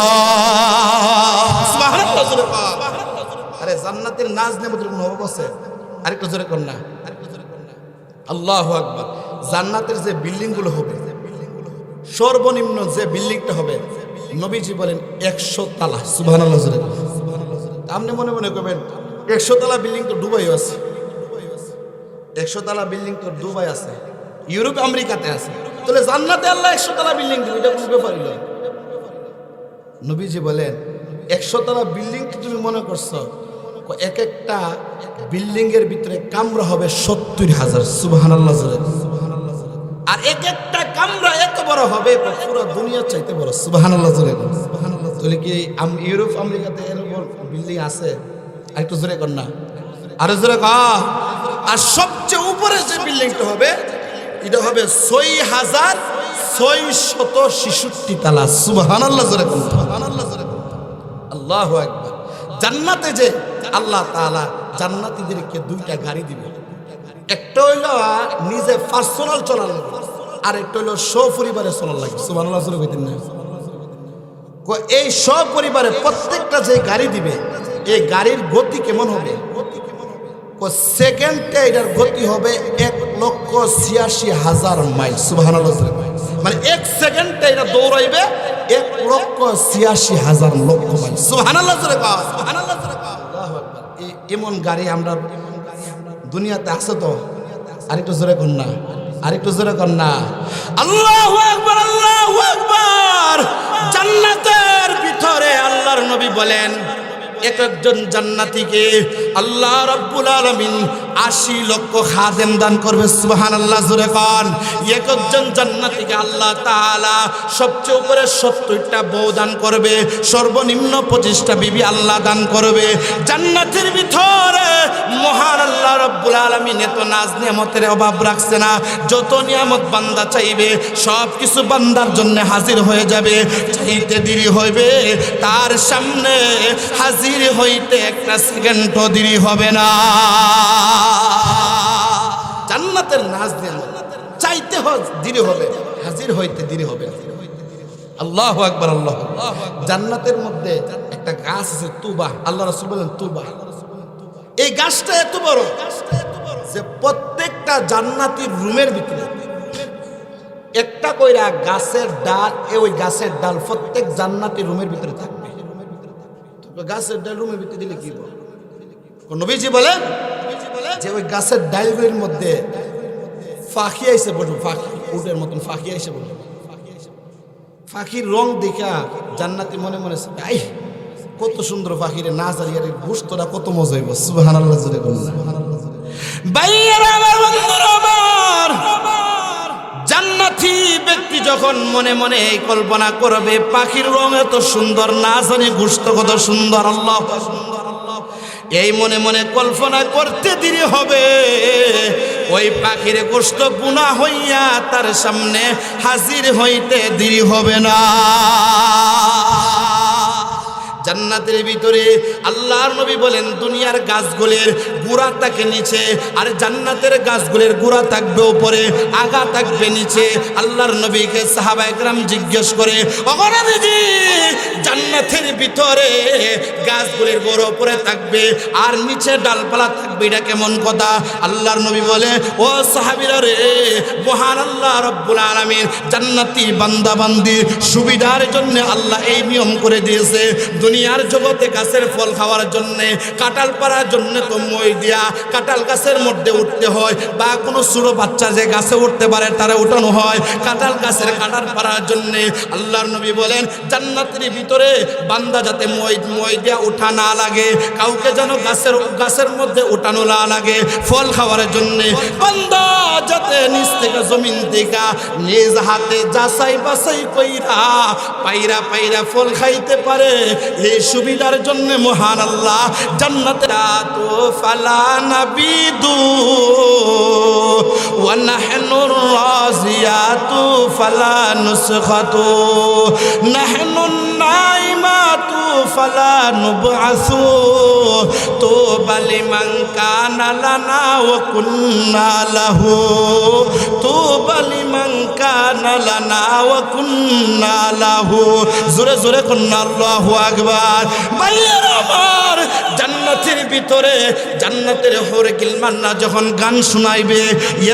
সুবহানাল্লাহ। আরে জান্নাতের নাজ নেমতের কোনো অভাব আছে? আরেকটু জোরে কর না। আল্লাহু আকবার। জান্নাতের যে বিল্ডিং গুলো হবে, সর্বনিম্ন যে বিল্ডিংটা হবে, নবীজি বলেন 100 তালা। সুবহানাল্লাহ। জোরে আপনি মনে মনে করবেন 100 তালা বিল্ডিং তো দুবাইও আছে, 100 তালা বিল্ডিং তো দুবাই আছে, ইউরোপ আমেরিকাতে আছে, তাহলে জান্নাতে আল্লাহ 100 তালা বিল্ডিং দিবে, এটা কোনো ব্যাপারই নয়। নবীজি বলেন 100 তালা বিল্ডিং তুমি মনে করছো, এক একটা বিল্ডিং এর ভিতরে কামরা হবে 70,000। সুবহানাল্লাহ। আর এক একটা কামরা এত বড় হবে পুরো দুনিয়ার চাইতে বড়। সুবহানাল্লাহ। তাহলে কি ইউরোপ আমেরিকাতে এরকম বিল্ডিং আছে? আর একটু জোরে কর না, আরো জোরে কর। আর সবচেয়ে উপরে যে বিল্ডিংটা হবে এটা হবে 6,666 তালা। সুবহানাল্লাহ। জোরে কর। আল্লাহু আকবার। জান্নাতে যে আল্লাহ তাআলা জান্নাতীদেরকে দুইটা গাড়ি দিবে, একটা হইলো নিজে পার্সোনাল চলার লাগে, আর একটা হইলো সপরিবারে চলার লাগে। সুবহানাল্লাহ। জোরে কইতেন না? এই সপরিবারে প্রত্যেকটা যে গাড়ি দিবে, এই গাড়ির গতি কেমন হবে? সেকেন্ডে এটার গতি হবে 1,86,000 মাইল। সুবহানাল্লাহ। মানে 1 সেকেন্ডে এটা দৌড়াইবে 1,86,000 মাইল। সুবহানাল্লাহ। সুবহানাল্লাহ। এমন গাড়ি আমরা দুনিয়াতে আছে তো? আরেকটু জোরে কর না, আরেকটু জোরে কর না। আল্লাহু আকবার, আল্লাহু আকবার। জান্নাতের ভিতরে আল্লাহর নবী বলেন এক একজন জান্নাতীকে আল্লাহ রাব্বুল আলামিন 80 লক্ষ খাদেম দান করবে। সুবহানাল্লাহ। জোরে কর। এক একজন জান্নাতীকে আল্লাহ তাআলা সবচেয়ে উপরে 70টা বউ দান করবে, সর্বনিম্ন 25টা বিবি আল্লাহ দান করবে। জান্নাতের ভিতরে মহান আল্লাহ রাব্বুল আলামিন এত নাজ নিয়ামতের অভাব রাখছে না, যত নিয়ামত বান্দা চাইবে সব কিছু বান্দার জন্য হাজির হয়ে যাবে। চাইতে দেরি হইবে, তার সামনে হাজির হইতে একটা সেকেন্ডও দেরি হবে না। জান্নাতের নাজ নিয়ামত চাইতে দেরি হবে, হাজির হইতে দেরি হবে না। আল্লাহু আকবার। আল্লাহ। জান্নাতের মধ্যে একটা গাছ আছে তুবা। আল্লাহ রাসূল বলেন তুবা। এই গাছটা এত বড় যে প্রত্যেকটা জান্নাতীর রুমের ভিতরে একটা কইরা গাছের ডাল, ওই গাছের ডাল প্রত্যেক জান্নাতীর রুমের ভিতরে থাকবে। গাছের ডাল রুমের ভিতরে দিলে কি বল? নবীজি বলেন যে ওই গাছের ডালগুলির মধ্যে পাখি আইসে বলবো, পাখি উটের মতন পাখি আইসে বলবো। পাখির রং দেখা জান্নাতি মনে মনে আই কত সুন্দর পাখিরে, না জানিয়ে গোশতটা কত মজা হইব। সুবহানাল্লাহ। জোরে বলুন। ভাইয়েরা আমার, বন্ধুরা আমার, জান্নাতি ব্যক্তি যখন মনে মনে এই কল্পনা করবে পাখির রং এত সুন্দর, না জানি গোশত কত সুন্দর, আল্লাহ এই মনে মনে কল্পনা করতে দেরি হবে, ওই পাখির গোশত গুনাহ হইয়া তার সামনে হাজির হইতে দেরি হবে না। জান্নাতের ভিতরে আল্লাহর নবী বলেন দুনিয়ার গাছগুলির গোড়া থাকে নিচে আর জান্নাতের গাছগুলির গোড়া থাকবে উপরে, আগা থাকবে নিচে। আল্লাহর নবীকে সাহাবায়ে কেরাম জিজ্ঞেস করে, ওগো নবীজি, জান্নাতের ভিতরে গাছগুলির গোড়া উপরে থাকবে আর নিচে ডালপালা থাকবে, এটা কেমন কথা? আল্লাহর নবী বলে, ও সাহাবীরা রে, মহান আল্লাহ রব্বুল আলামিন জান্নাতি বান্দা বান্দির সুবিধার জন্য আল্লাহ এই নিয়ম করে দিয়েছে। দুনিয়ার জগতে গাছের ফল খাওয়ার জন্য, কাঁঠাল পাড়ার জন্য তো মই দিয়া কাঁঠাল গাছের মধ্যে উঠতে হয়, বা কোনো ছোট বাচ্চা যে গাছে উঠতে পারে তারা উঠানো হয় কাঁঠাল গাছের কাঁঠাল পাড়ার জন্য। আল্লাহর নবী বলেন জান্নাতের ভিতরে বান্দা যাতে মই দিয়া উঠা না লাগে, কাউকে যেন গাছের মধ্যে উঠানো না লাগে ফল খাওয়ার জন্য, বান্দা যাতে নিচ থেকে জমিন থেকে নিজ হাতে যাচাই বাছাই কইরা পাইরা পাইরা ফল খাইতে পারে, এই সুবিধার জন্য মহান আল্লাহ জান্নাতের তো ফালা নাবিদু ওয়া নাহনুর রাজিয়াতু ফালা নুসখাতু নাহনুন নাইমাতু ফালা নুবআসু তুবা লিমান কানা লানা ওয়া কুন্না লাহু তুবা লিমান কানা লানা ওয়া কুন্না লাহু। জোরে জোরে কুন্না আল্লাহু আকবার। ভাইয়েরা আমার, জান্নাতের ভিতরে জান্নাতের হরে গিলমান্না যখন গান শোনাইবে,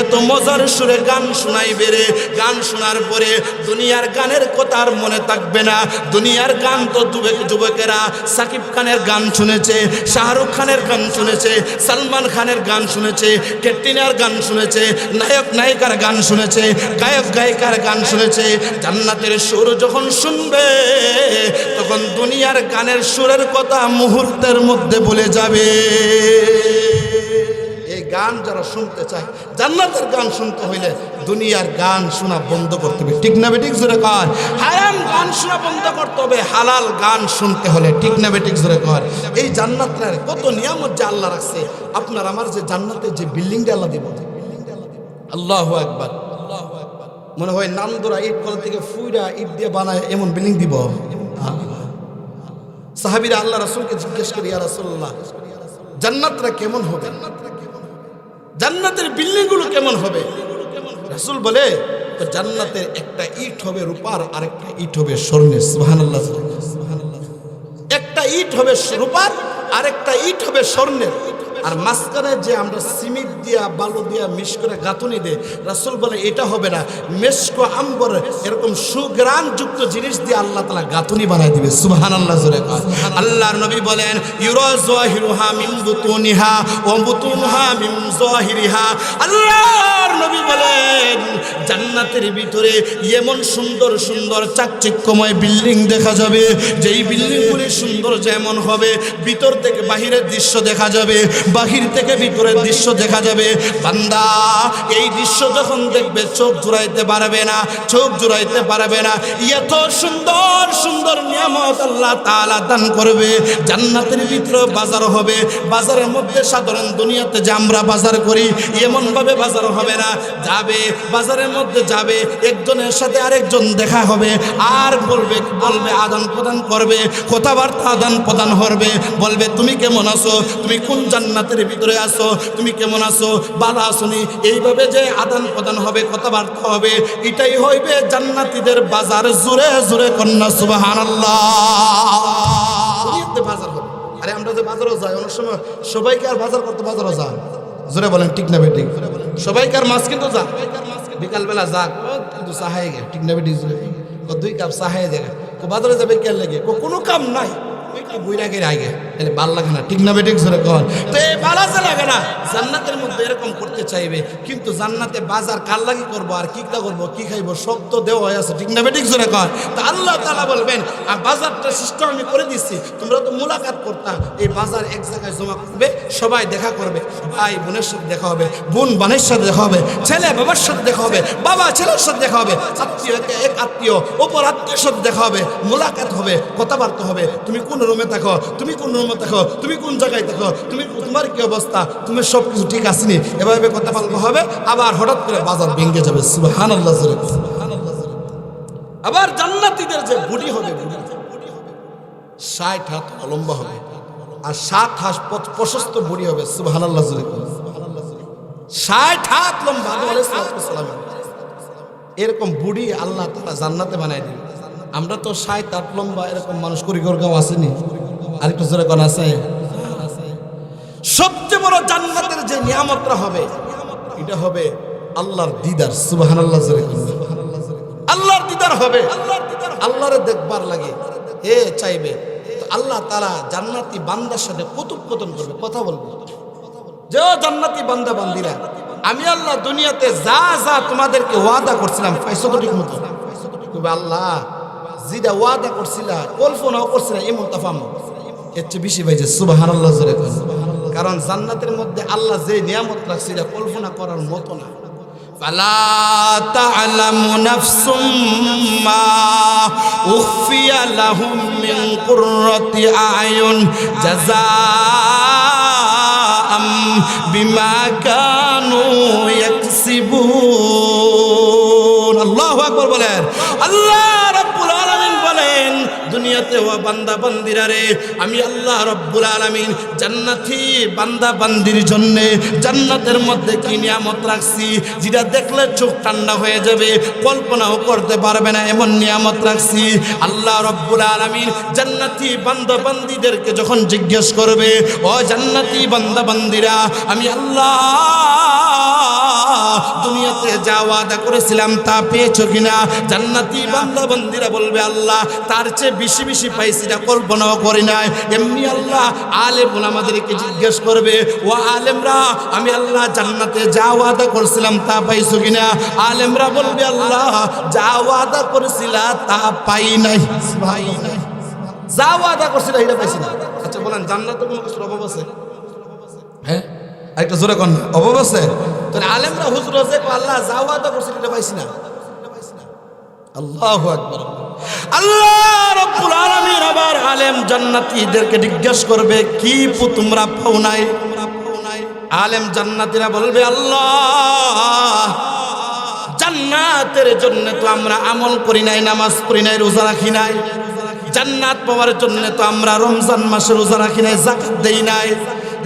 এত মজার সুরে গান শোনাইবে রে, গান শোনার পরে দুনিয়ার গানের কথা আর মনে থাকবে না। দুনিয়ার গান তো যুবকেরা সাকিব খানের গান শুনেছে, শাহরুখ খানের গান শুনেছে, সালমান খানের গান শুনেছে, ক্যাটরিনার গান শুনেছে, নায়ক নায়িকার গান শুনেছে, গায়ক গায়িকার গান শুনেছে। জান্নাতের সুর যখন শুনবে তখন দুনিয়ার গানের সুরের কথা মুহূর্তের মধ্যে ভুলে যাবে। এই গান যারা শুনতে চায়, জান্নাতের গান শুনতে হইলে দুনিয়ার গান শোনা বন্ধ করতে হবে, ঠিক না বেঠিক জোরে কর? হারাম গান শোনা বন্ধ করতে হবে হালাল গান শুনতে হলে, ঠিক না বেঠিক জোরে কর? এই জান্নাতের কত নিয়ামত যে আল্লাহ রাখছে। আপনার আমার যে জান্নাতের যে বিল্ডিংটা আল্লাহ দিব, আল্লাহু আকবার, মনে হয় নামদোরা ইট কল থেকে ফুইরা ইট দিয়ে বানায় এমন বিল্ডিং দিব। সাহাবীরা আল্লাহ রাসূলকে জিজ্ঞেস করি, ইয়া রাসূলুল্লাহ, জান্নাতটা কেমন হবে? জান্নাতের বিল্ডিং গুলো কেমন হবে? রাসূল বলে, তো জান্নাতের একটা ইট হবে রূপার, আরেকটা ইট হবে স্বর্ণের। সুবহানাল্লাহ। একটা ইট হবে রূপার, আরেকটা ইট হবে স্বর্ণের। আর মাঝখানে যে আমরা সিমেন্ট দিয়া বালু দিয়া মিশ করে গাঁথুনি দেয়, রাসূল বলে এটা হবে না, মেশকো আম্বর এরকম সুগ্রাণ যুক্ত জিনিস দিয়ে আল্লাহ তাআলা গাঁথুনি বানায় দিবে। সুবহানাল্লাহ জোরে কর। আল্লাহর নবী বলেন, ইউরা যাহিরুহা মিন বুতুনিহা ওয়া বুতুনহা মিন যাহিরিহা। আল্লাহর নবী বলেন জান্নাতের ভিতরে এমন সুন্দর সুন্দর চাকচিক্যময় বিল্ডিং দেখা যাবে, যেই বিল্ডিংগুলি সুন্দর যেমন হবে ভিতর থেকে বাহিরের দৃশ্য দেখা যাবে, বাহির থেকে ভিতরের দৃশ্য দেখা যাবে। বান্দা এই দৃশ্য যখন দেখবে চোখ জুড়াইতে পারবে না, চোখ জুড়াইতে পারবে না। এত সুন্দর সুন্দর নিয়ামত আল্লাহ তাআলা দান করবে। জান্নাতের ভিতরে বাজার হবে, বাজারের মধ্যে সাধারণ দুনিয়াতে যে আমরা বাজার করি এমন ভাবে বাজার হবে না। যাবে বাজারের মধ্যে যাবে, একজনের সাথে আরেকজন দেখা হবে, আর বলবে আদান প্রদান করবে, কথাবার্তা আদান প্রদান হবে, বলবে তুমি কেমন আছো, তুমি কোন জান্নাতের ভিতরে আছো, তুমি কেমন আছো, ভালো আসনি, এইভাবে যে আদান প্রদান হবে, কথাবার্তা হবে, এটাই হইবে জান্নাতীদের বাজার। জোরে জোরে কন্যা সুবহানাল্লাহ। বাজার হবে। আরে আমরা যে বাজারও যাই অনেক সময় সবাইকে আর বাজার করতে বাজারও যায়, জোরে বলেন ঠিক না বেঠিক? সবাইকে আর মাছ কিন্তু যা বিকালবেলা যাক কিন্তু চাহাই গে, ঠিক না বেঠিক? দুই কাপ চাহাই জায়গা বাজারে যাবে কে লাগে, কোনো কাম নাই, বুইরাগের আগে তাহলে ভাল লাগে না, ঠিক না বেঠিক? জোরে কর। তো এই বালাজে লাগে না, জান্নাতের মধ্যে এরকম করতে চাইবে, কিন্তু জান্নাতে বাজার কার লাগি করবো আর কি করবো, কি খাইবো সব তো দেওয়া হয়ে আছে, ঠিক না বেঠিক? জোরে কর। তো আল্লাহ তাআলা বলবেন আর বাজারটা সিস্টেম আমি করে দিচ্ছি, তোমরা তো মুলাকাত করতাম, এই বাজার এক জায়গায় জমা করবে, সবাই দেখা করবে, ভাই বোনের সাথে দেখা হবে, বোন বোনের সাথে দেখা হবে, ছেলে বাবার সাথে দেখা হবে, বাবা ছেলের সাথে দেখা হবে, আত্মীয়কে এক আত্মীয় অপর আত্মীয়ের সাথে দেখা হবে, মুলাকাত হবে, কথাবার্তা হবে। তুমি কোন রুমে থাকো, তুমি কোন রুমে থাকো, তুমি কোন জায়গায় থাকো, তুমি তোমার কি অবস্থা, তুমি সব কিছু ঠিক আসেনি, এভাবে কথা বলতে হবে। আবার হঠাৎ করে বাজার ভেঙে যাবে। সুবহানাল্লাহ। আবার জান্নাতীদের যে বুড়ি হবে, 60 হাত লম্বা হবে আর 7 হাত প্রশস্ত বুড়ি হবে। সুবহানাল্লাহ জোরে বলেন। 60 হাত লম্বা আদম আলাইহিস সালাম এরকম বুড়ি আল্লাহ তাআলা জান্নাতে বানায় দিবেন। আমরা তো 60 হাত লম্বা এরকম মানুষ করিগরগাঁও আসেনি, আরেকটু জোরে কোন আছে? সবচেয়ে বড় জান্নাতের যে নিয়ামতটা হবে এটা হবে আল্লাহর দিদার। সুবহানাল্লাহ জোরে বলেন। আল্লাহর দিদার হবে, আল্লাহরে দেখবার লাগে এ চাইবে তো আল্লাহ তাআলা জান্নাতি বান্দার সাথে কথোপকথন করবে, কথা বলবে যে ও জান্নাতি বান্দা বান্দিরা, আমি আল্লাহ দুনিয়াতে যা যা তোমাদেরকে ওয়াদা করছিলাম পাইছো তো ঠিক মতো? তবে আল্লাহ যেটা ওয়াদা করছিলা কল্পনাও করছিলা এমন তাফাম এর চেয়ে বেশি পাইছে। সুবহানাল্লাহ জোরে বলেন। কারণ জান্নাতের মধ্যে আল্লাহ যে নিয়ামত রাখছে এটা কল্পনা করার মতো না। ফালা তা'লামু নাফসুম মা উখফিয়া লাহুম মিন কুররাতি আয়ুন জাযাআম বিমা কানু ইয়াকসিবুন। আল্লাহু আকবার বলেন। আল্লাহ রাব্বুল আলামিন বলেন দুনিয়াতে ও বান্দা বান্দিরা রে, আমি আল্লাহ রাব্বুল আলামিন জান্নাতি বান্দা বান্দির জন্য জান্নাতের মধ্যে কি নিয়ামত রাখছি যেটা দেখলে চোখ ঠান্ডা হয়ে যাবে, কল্পনাও করতে পারবে না এমন নিয়ামত রাখছি। আল্লাহ রাব্বুল আলামিন জান্নাতি বান্দা বান্দিদেরকে যখন জিজ্ঞেস করবে ও জান্নাতি বান্দা বান্দিরা আমি আল্লাহ দুনিয়াতে যা ওয়াদা করেছিলাম তা পেয়েছো কিনা, জান্নাতি বান্দা বান্দিরা বলবে আল্লাহ তার চেয়ে বেশি বেশি পাইছি, এটা কল্পনাও করি নাই। এমনি আল্লাহ আলেম ওলামাদেরকে জিজ্ঞেস করবে ও আলেমরা আমি আল্লাহ জান্নাতে যা ওয়াদা করেছিলাম তা পাইছো কিনা, আলেমরা বলবে আল্লাহ যা ওয়াদা করেছিলা তা পাই নাই, পাই নাই, যা ওয়াদা করছিলা এটা পাইছি না। আচ্ছা বলেন জান্নাতে কোনো কিছুর অভাব আছে? হ্যাঁ একটা জোরে কন, অভাব আছে? তাহলে আলেমরা হুজুর আছে আল্লাহ যা ওয়াদা করছিল এটা পাইছি না। আল্লাহু আকবার। আল্লাহ রাব্বুল আলামিন আবার আলেম জান্নাতীদেরকে জিজ্ঞেস করবে কি তোমরা পাও নাই? আলেম জান্নাতীরা বলবে আল্লাহ জান্নাতের জন্য তো আমরা আমল করি নাই, নামাজ পড়ি নাই, রোজা রাখি নাই। জান্নাত পাওয়ার জন্য তো আমরা রমজান মাসে রোজা রাখি নাই, যাকাত দেই নাই।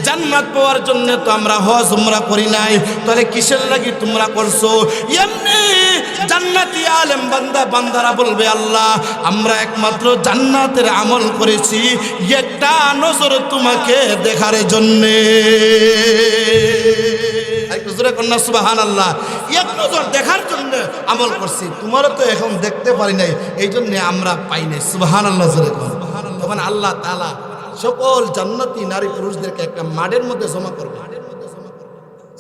জান্নাত পাওয়ার জন্য তো আমরা হজ উমরা করি নাই, তাহলে কিসের লাগি তোমরা করছো? এমনি জান্নাতি আলেম বান্দা বান্দারা বলবে আল্লাহ আমরা একমাত্র জান্নাতের আমল করেছি একটা নজর তোমাকে দেখার জন্য। একটু জোরে কন্যা সুবহানাল্লাহ। এক নজর দেখার জন্য আমল করছি, তোমারও তো এখন দেখতে পারি নাই এই জন্য আমরা পাই নাই। সুবহানাল্লাহ জোরে কন। তখন আল্লাহ তাআলা সকল জান্নাতি নারী পুরুষদেরকে একটা মাঠের মধ্যে জমা করবে।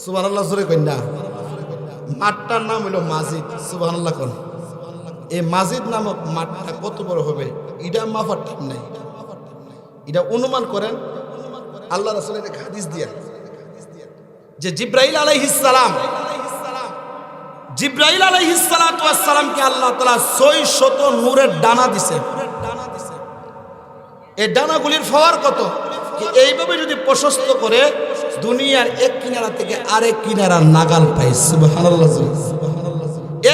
সুবহানাল্লাহ জোরে কন্যা। মাঠটার নাম হলো মাজিদ। সুবহানাল্লাহ কোন। এই মাজিদ নামক মাঠটা কত বড় হবে এটা মাপার ঠিক নাই, এটা অনুমান করেন আল্লাহ রাসূলের এক হাদিস দিয়া যে জিব্রাইল আলাইহিস সালাতু ওয়াস সালামকে আল্লাহ তাআলা 600 নূরের ডানা দিছে। এই ডানাগুলির পাওয়ার কত? এইভাবে যদি প্রশস্ত করে দুনিয়ার এক কিনারা থেকে আরেক কিনারা নাগাল পাই। সুবহানাল্লাহ।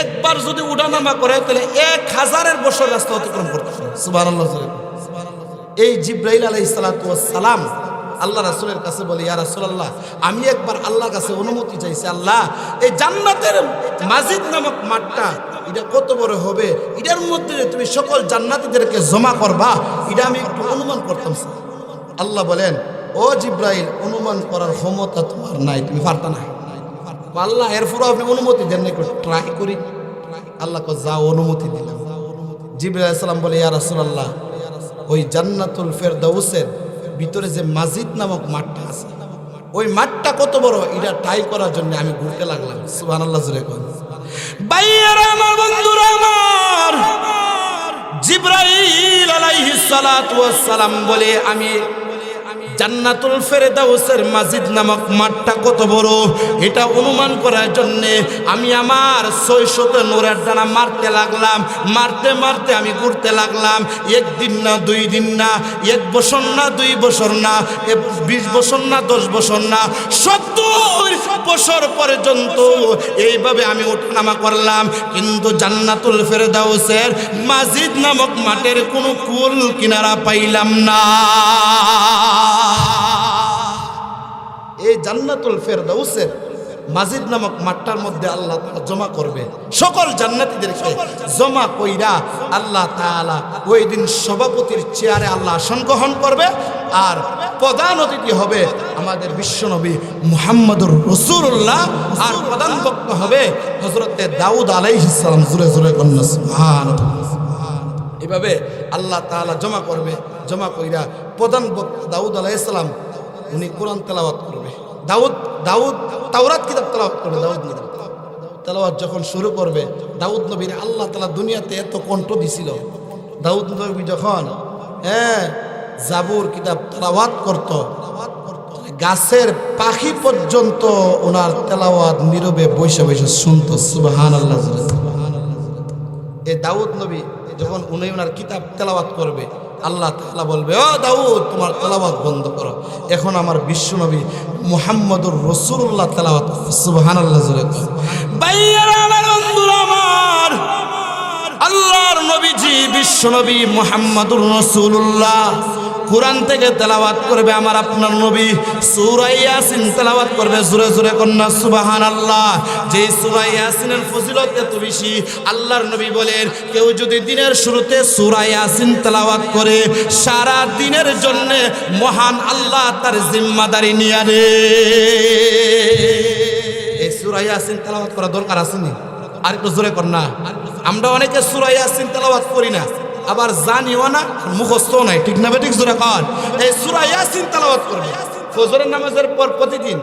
একবার যদি উঠানামা করে তাহলে 1000 বছর রাস্তা অতিক্রম করতে পারে। সুবহানাল্লাহ। এই জিব্রাইল আলাইহিস সালাতু ওয়াস সালাম আল্লাহ রাসূলের কাছে বলে ইয়া রাসূলুল্লাহ আমি একবার আল্লাহর কাছে অনুমতি চাইছি, আল্লাহ এই জান্নাতের মাজিদ নামক মাঠটা এটা কত বড় হবে, এটার মধ্যে তুমি সকল জান্নাতীদেরকে জমা করবা, এটা আমি একটু অনুমান করতাম। আল্লাহ বলেন ও জিব্রাইল অনুমান করার ক্ষমতা তোমার নাই, তুমি পারতা না। আল্লাহ এরপরও আপনি অনুমতি দেন না, একটু ট্রাই করি। আল্লাহ যাও অনুমতি দিলাম। জিব্রাইল আলাইহিস সালাম বলে ইয়া রাসূলুল্লাহ ওই জান্নাতুল ফেরদাউসের ভিতরে যে মাজিদ নামক মাঠটা আছে ওই মাঠটা কত বড় এটা ট্রাই করার জন্য আমি ঘুরতে লাগলাম। সুবহানাল্লাহ জোরে কোন। ভাইয়ারা আমার, বন্ধুরা আমার, জিব্রাইল আলাইহিস সালাতু ওয়াস সালাম বলে আমি জান্নাতুল ফেরদাউসের মাজিদ নামক মাঠটা কত বড় এটা অনুমান করার জন্যে আমি আমার 600 নূরের ডানা মারতে লাগলাম। মারতে মারতে আমি ঘুরতে লাগলাম। একদিন না 2 দিন না, 1 বছর না 2 বছর না, 20 বছর না 10 বছর না, 70 বছর পর্যন্ত এইভাবে আমি ওঠানামা করলাম, কিন্তু জান্নাতুল ফেরদাউসের মাজিদ নামক মাঠের কোনো কুল কিনারা পাইলাম না। এই জান্নাতুল ফেরদাউসের মাজিদ নামক মাঠটার মধ্যে আল্লাহ তাআলা জমা করবে সকল জান্নাতীদেরকে। জমা কইরা আল্লাহ তাআলা ওই দিন সভাপতির চেয়ারে আল্লাহ আসন গ্রহণ করবে, আর প্রধান অতিথি হবে আমাদের বিশ্বনবী মুহাম্মদুর রাসূলুল্লাহ, আর প্রধান বক্তা হবে হযরতে দাউদ আলাইহিস সালাম। জোরে জোরে কন্যা সুবহানাল্লাহ। এভাবে আল্লাহ তাআলা জমা করবে। জমা কইরা প্রধান বক্তা দাউদ আলাইহিস সালাম উনি কোরআন তেলাওয়াত করবে। দাউদ তাওরাত কিতাব তেলাওয়াত করবে। দাউদ নবী তেলাওয়াত যখন শুরু করবে, দাউদ নবীর আল্লাহ তাআলা দুনিয়াতে এত কণ্ঠ দিছিল। দাউদ নবী যখন জাবুর কিতাব তেলাওয়াত করত, গাছের পাখি পর্যন্ত ওনার তেলাওয়াত নীরবে বসে বসে শুনতো। সুবহানাল্লাহ। এই দাউদ নবী যখন উনি ওনার কিতাব তেলাওয়াত করবে, আল্লাহ তাআলা বলবে, ও দাউদ তোমার তেলাওয়াত বন্ধ করো, এখন আমার বিশ্বনবী মুহাম্মদুর রাসূলুল্লাহ তেলাওয়াত করবে। সুবহানাল্লাহ। ভাইয়ারা আমার, বন্ধুরা আমার, আল্লাহর নবীজি বিশ্বনবী মুহাম্মদুর রাসূলুল্লাহ কোরআন থেকে তেলাওয়াত করবে। আমার আপনার নবী সূরা ইয়াসিন তেলাওয়াত করবে। জোরে জোরে কন্যা সুবহানাল্লাহ। যে সূরা ইয়াসিনের ফজিলত এত বেশি, আল্লাহর নবী বলেন কেউ যদি দিনের শুরুতে সূরা ইয়াসিন তেলাওয়াত করে, সারা দিনের জন্য মহান আল্লাহ তার জিম্মাদারি নিয়ে নেয়। এই সূরা ইয়াসিন তেলাওয়াত করা দরকার আছে নি? আর একটু জোরে কন্যা। আমরা অনেকে সূরা ইয়াসিন তেলাওয়াত করি না, আবার জানিও না, মুখস্থও নাই, ঠিক না বেঠিক? জোরে কর। এই সূরা ইয়াসিন তেলাওয়াত করবে ফজরের নামাজের পর। প্রতিদিন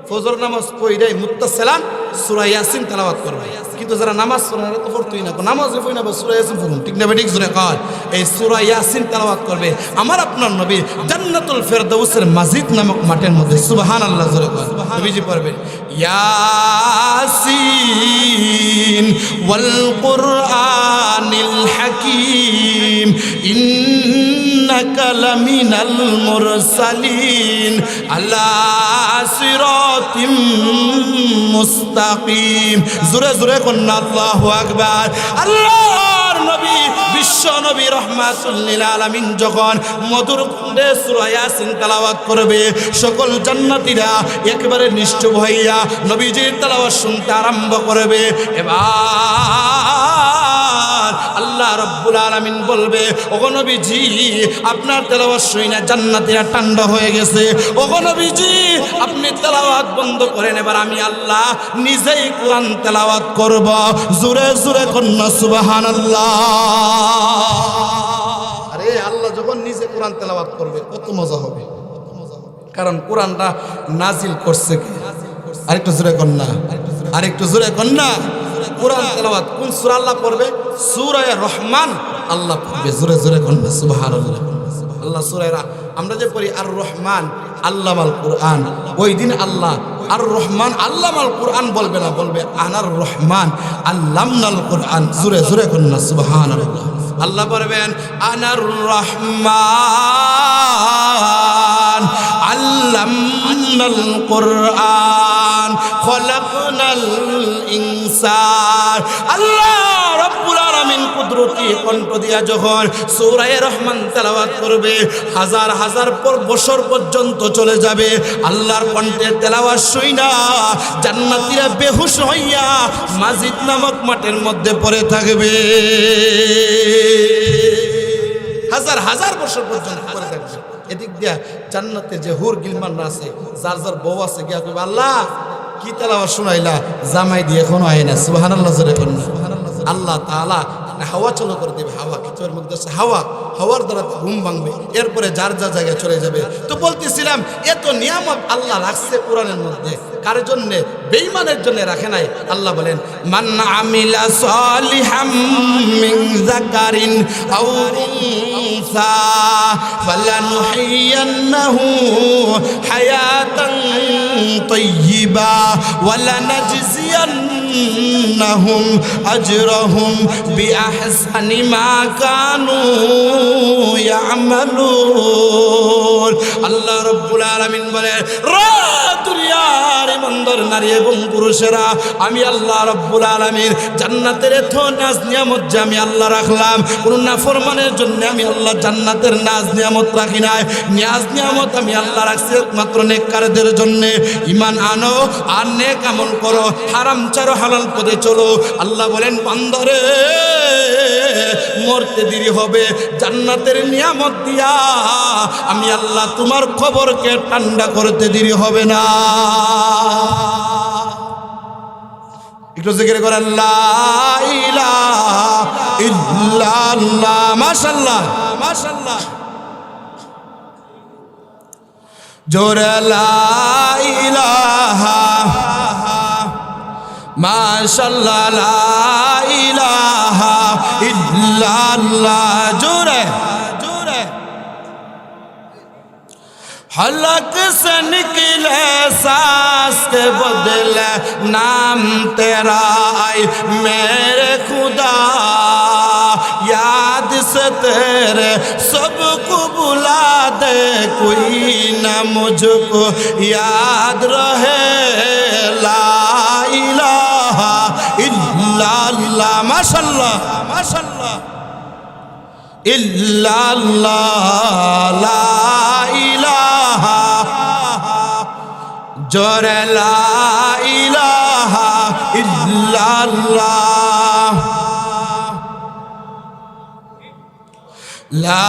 ফজর নামাজ পড়াই মুত্তাসিলান সূরা ইয়াসিন তেলাওয়াত করবে। কিন্তু যারা নামাজ পড়ে না তো পড়তোই না, নামাজে পড়ি না, সূরা ইয়াসিন পড়ুন, ঠিক না বেঠিক? জোরে কর। এই সূরা ইয়াসিন তেলাওয়াত করবে আমার আপনার নবী জান্নাতুল ফেরদাউসের মাজিদ নামক মাঠের মধ্যে। সুবহানাল্লাহ। জোরে কর। নবীজি পড়বে ইয়াসিন ওয়াল কুরআনিল হাকীম ইন্নাকা লামিনাল মুরসালিন আলা সিরাতিম মুস্তাকিম। জোরে জোরে কন্না আল্লাহু আকবার। আল্লাহর নবী বিশ্ব নবী রাহমাতুল লিল আলামিন যখন মধুর কণ্ঠে সূরা ইয়াসিন তেলাওয়াত করবে, সকল জান্নাতীরা একেবারে নিশ্চুপ হইয়া নবীজির তেলাওয়াত শুনতে আরম্ভ করবে। এবার আল্লাহ রাব্বুল আলামিন বলবে, ওগো নবীজি আপনার তেলাওয়াত শুনে জান্নাতীরা ঠান্ডা হয়ে গেছে। ওগো নবীজি আপনি তেলাওয়াত বন্ধ করেন, এবার আমি আল্লাহ নিজেই কোরআন তেলাওয়াত করব। জোরে জোরে কন্যা সুবহানাল্লাহ। আরে আল্লাহ যখন নিজে কোরআন তেলাওয়াত করবে কত মজা হবে, কারণ কোরআনটা নাজিল করছে কে? আরেকটু জোরে কন্যা, আরেকটু জোরে কন্যা। কোরআন তেলাওয়াত কোন সূরা আল্লাহ পড়বে? সূরা রহমান আল্লাহ পড়বে। জোরে জোরে কন্যা সুবহানাল্লাহ। আল্লাহ সূরা আমরা যে পড়ি আর রহমান আল্লামাল কোরআন, ওই দিন আল্লাহ আর রহমান আল্লামাল কোরআন বলবে না, বলবে আনার রহমান আল্লামনাল কোরআন। জোরে জোরে কন্যা সুবহানাল্লাহ। আল্লাহ বলবেন আনার রহমান আল্লামনাল কোরআন খলাকনাল ইনসান। আল্লাহ রাব্বুল আলামিন কুদরতি কণ্ঠ দিয়া যখন সূরা রহমান তেলাওয়াত করবে, হাজার হাজার বছর পর্যন্ত চলে যাবে। আল্লাহর কণ্ঠের তেলাওয়াত শুইনা জান্নাতীরা বেহুশ হইয়া মাজিদ নামক মাঠের মধ্যে পড়ে থাকবে। হাজার হাজার বছর পর্যন্ত পড়ে থাকবে। এদিক দিয়া জান্নাতে যে হুর গিলমানরা আছে, যার যার বউ আছে, গিয়া কইবে আল্লাহ কি তেলাওয়াত শুনাইলা, জামাই দিয়ে এখনো আয় না। সুবহানাল্লাহ। জোরে কন্যা। আল্লাহ তাআলা না হাওয়া চালু করে দেবে, হাওয়া কিতাবের মধ্যে আছে হাওয়ার দ্বারা ঘুম ভাঙবে, এরপরে যার যা জায়গায় চলে যাবে। তো বলতেছিলাম এত নিয়ামত আল্লাহ রাখছে কোরআনের মধ্যে, কার জন্য? বেঈমানের জন্য রাখে নাই। আল্লাহ বলেন মান আমিলা সালিহাম মিন যাকারিন আও উনসা ফালানুহিয়ান্নাহু হায়াতান তাইয়্যিবা ওয়ালানাজজিয়ান্নাহুম আজরাহুম বিআহসানি মা কানু ইয়ামালুন। আল্লাহ রাব্বুল আলামিন বলেন দুনিয়ার ইমানদার নারী এবং পুরুষেরা, আমি আল্লাহ রাব্বুল আলামিন জান্নাতের এত নাজ নিয়ামত যে আমি আল্লাহ রাখলাম, কোন নাফরমানের জন্য আমি আল্লাহ জান্নাতের নাজ নিয়ামত রাখি নাই। নাজ নিয়ামত আমি আল্লাহ রাখছি একমাত্র নেককারদের জন্য। ঈমান আনো আর নেক আমল করো, হারাম ছাড়ো, হালাল পথে চলো। আল্লাহ বলেন বান্দারে মরতে দেরি হবে, জান্নাতের নিয়ামত দিয়া আমি আল্লাহ তোমার খবরকে ঠান্ডা করতে দেরি হবে না। একটু জিকির করেন লা ইলাহা ইল্লাল্লাহ। মাশাআল্লাহ মাশাআল্লাহ, জোরে লা ইলাহা মাশাআল্লাহ, লা ইলাহা ইল্লাল্লাহ, জোরে জোরে। हलक से निकले सांस के बदले नाम तेरा आए मेरे खुदा, याद से तेरे सबको बुला दे, कोई ना मुझको याद रहे। ला इलाहा इल्लल्लाह, माशाल्लाह माशाल्लाह, इल्लल्लाह, ला इलाहा, जोरे ला इलाहा इल्लल्लाह, ला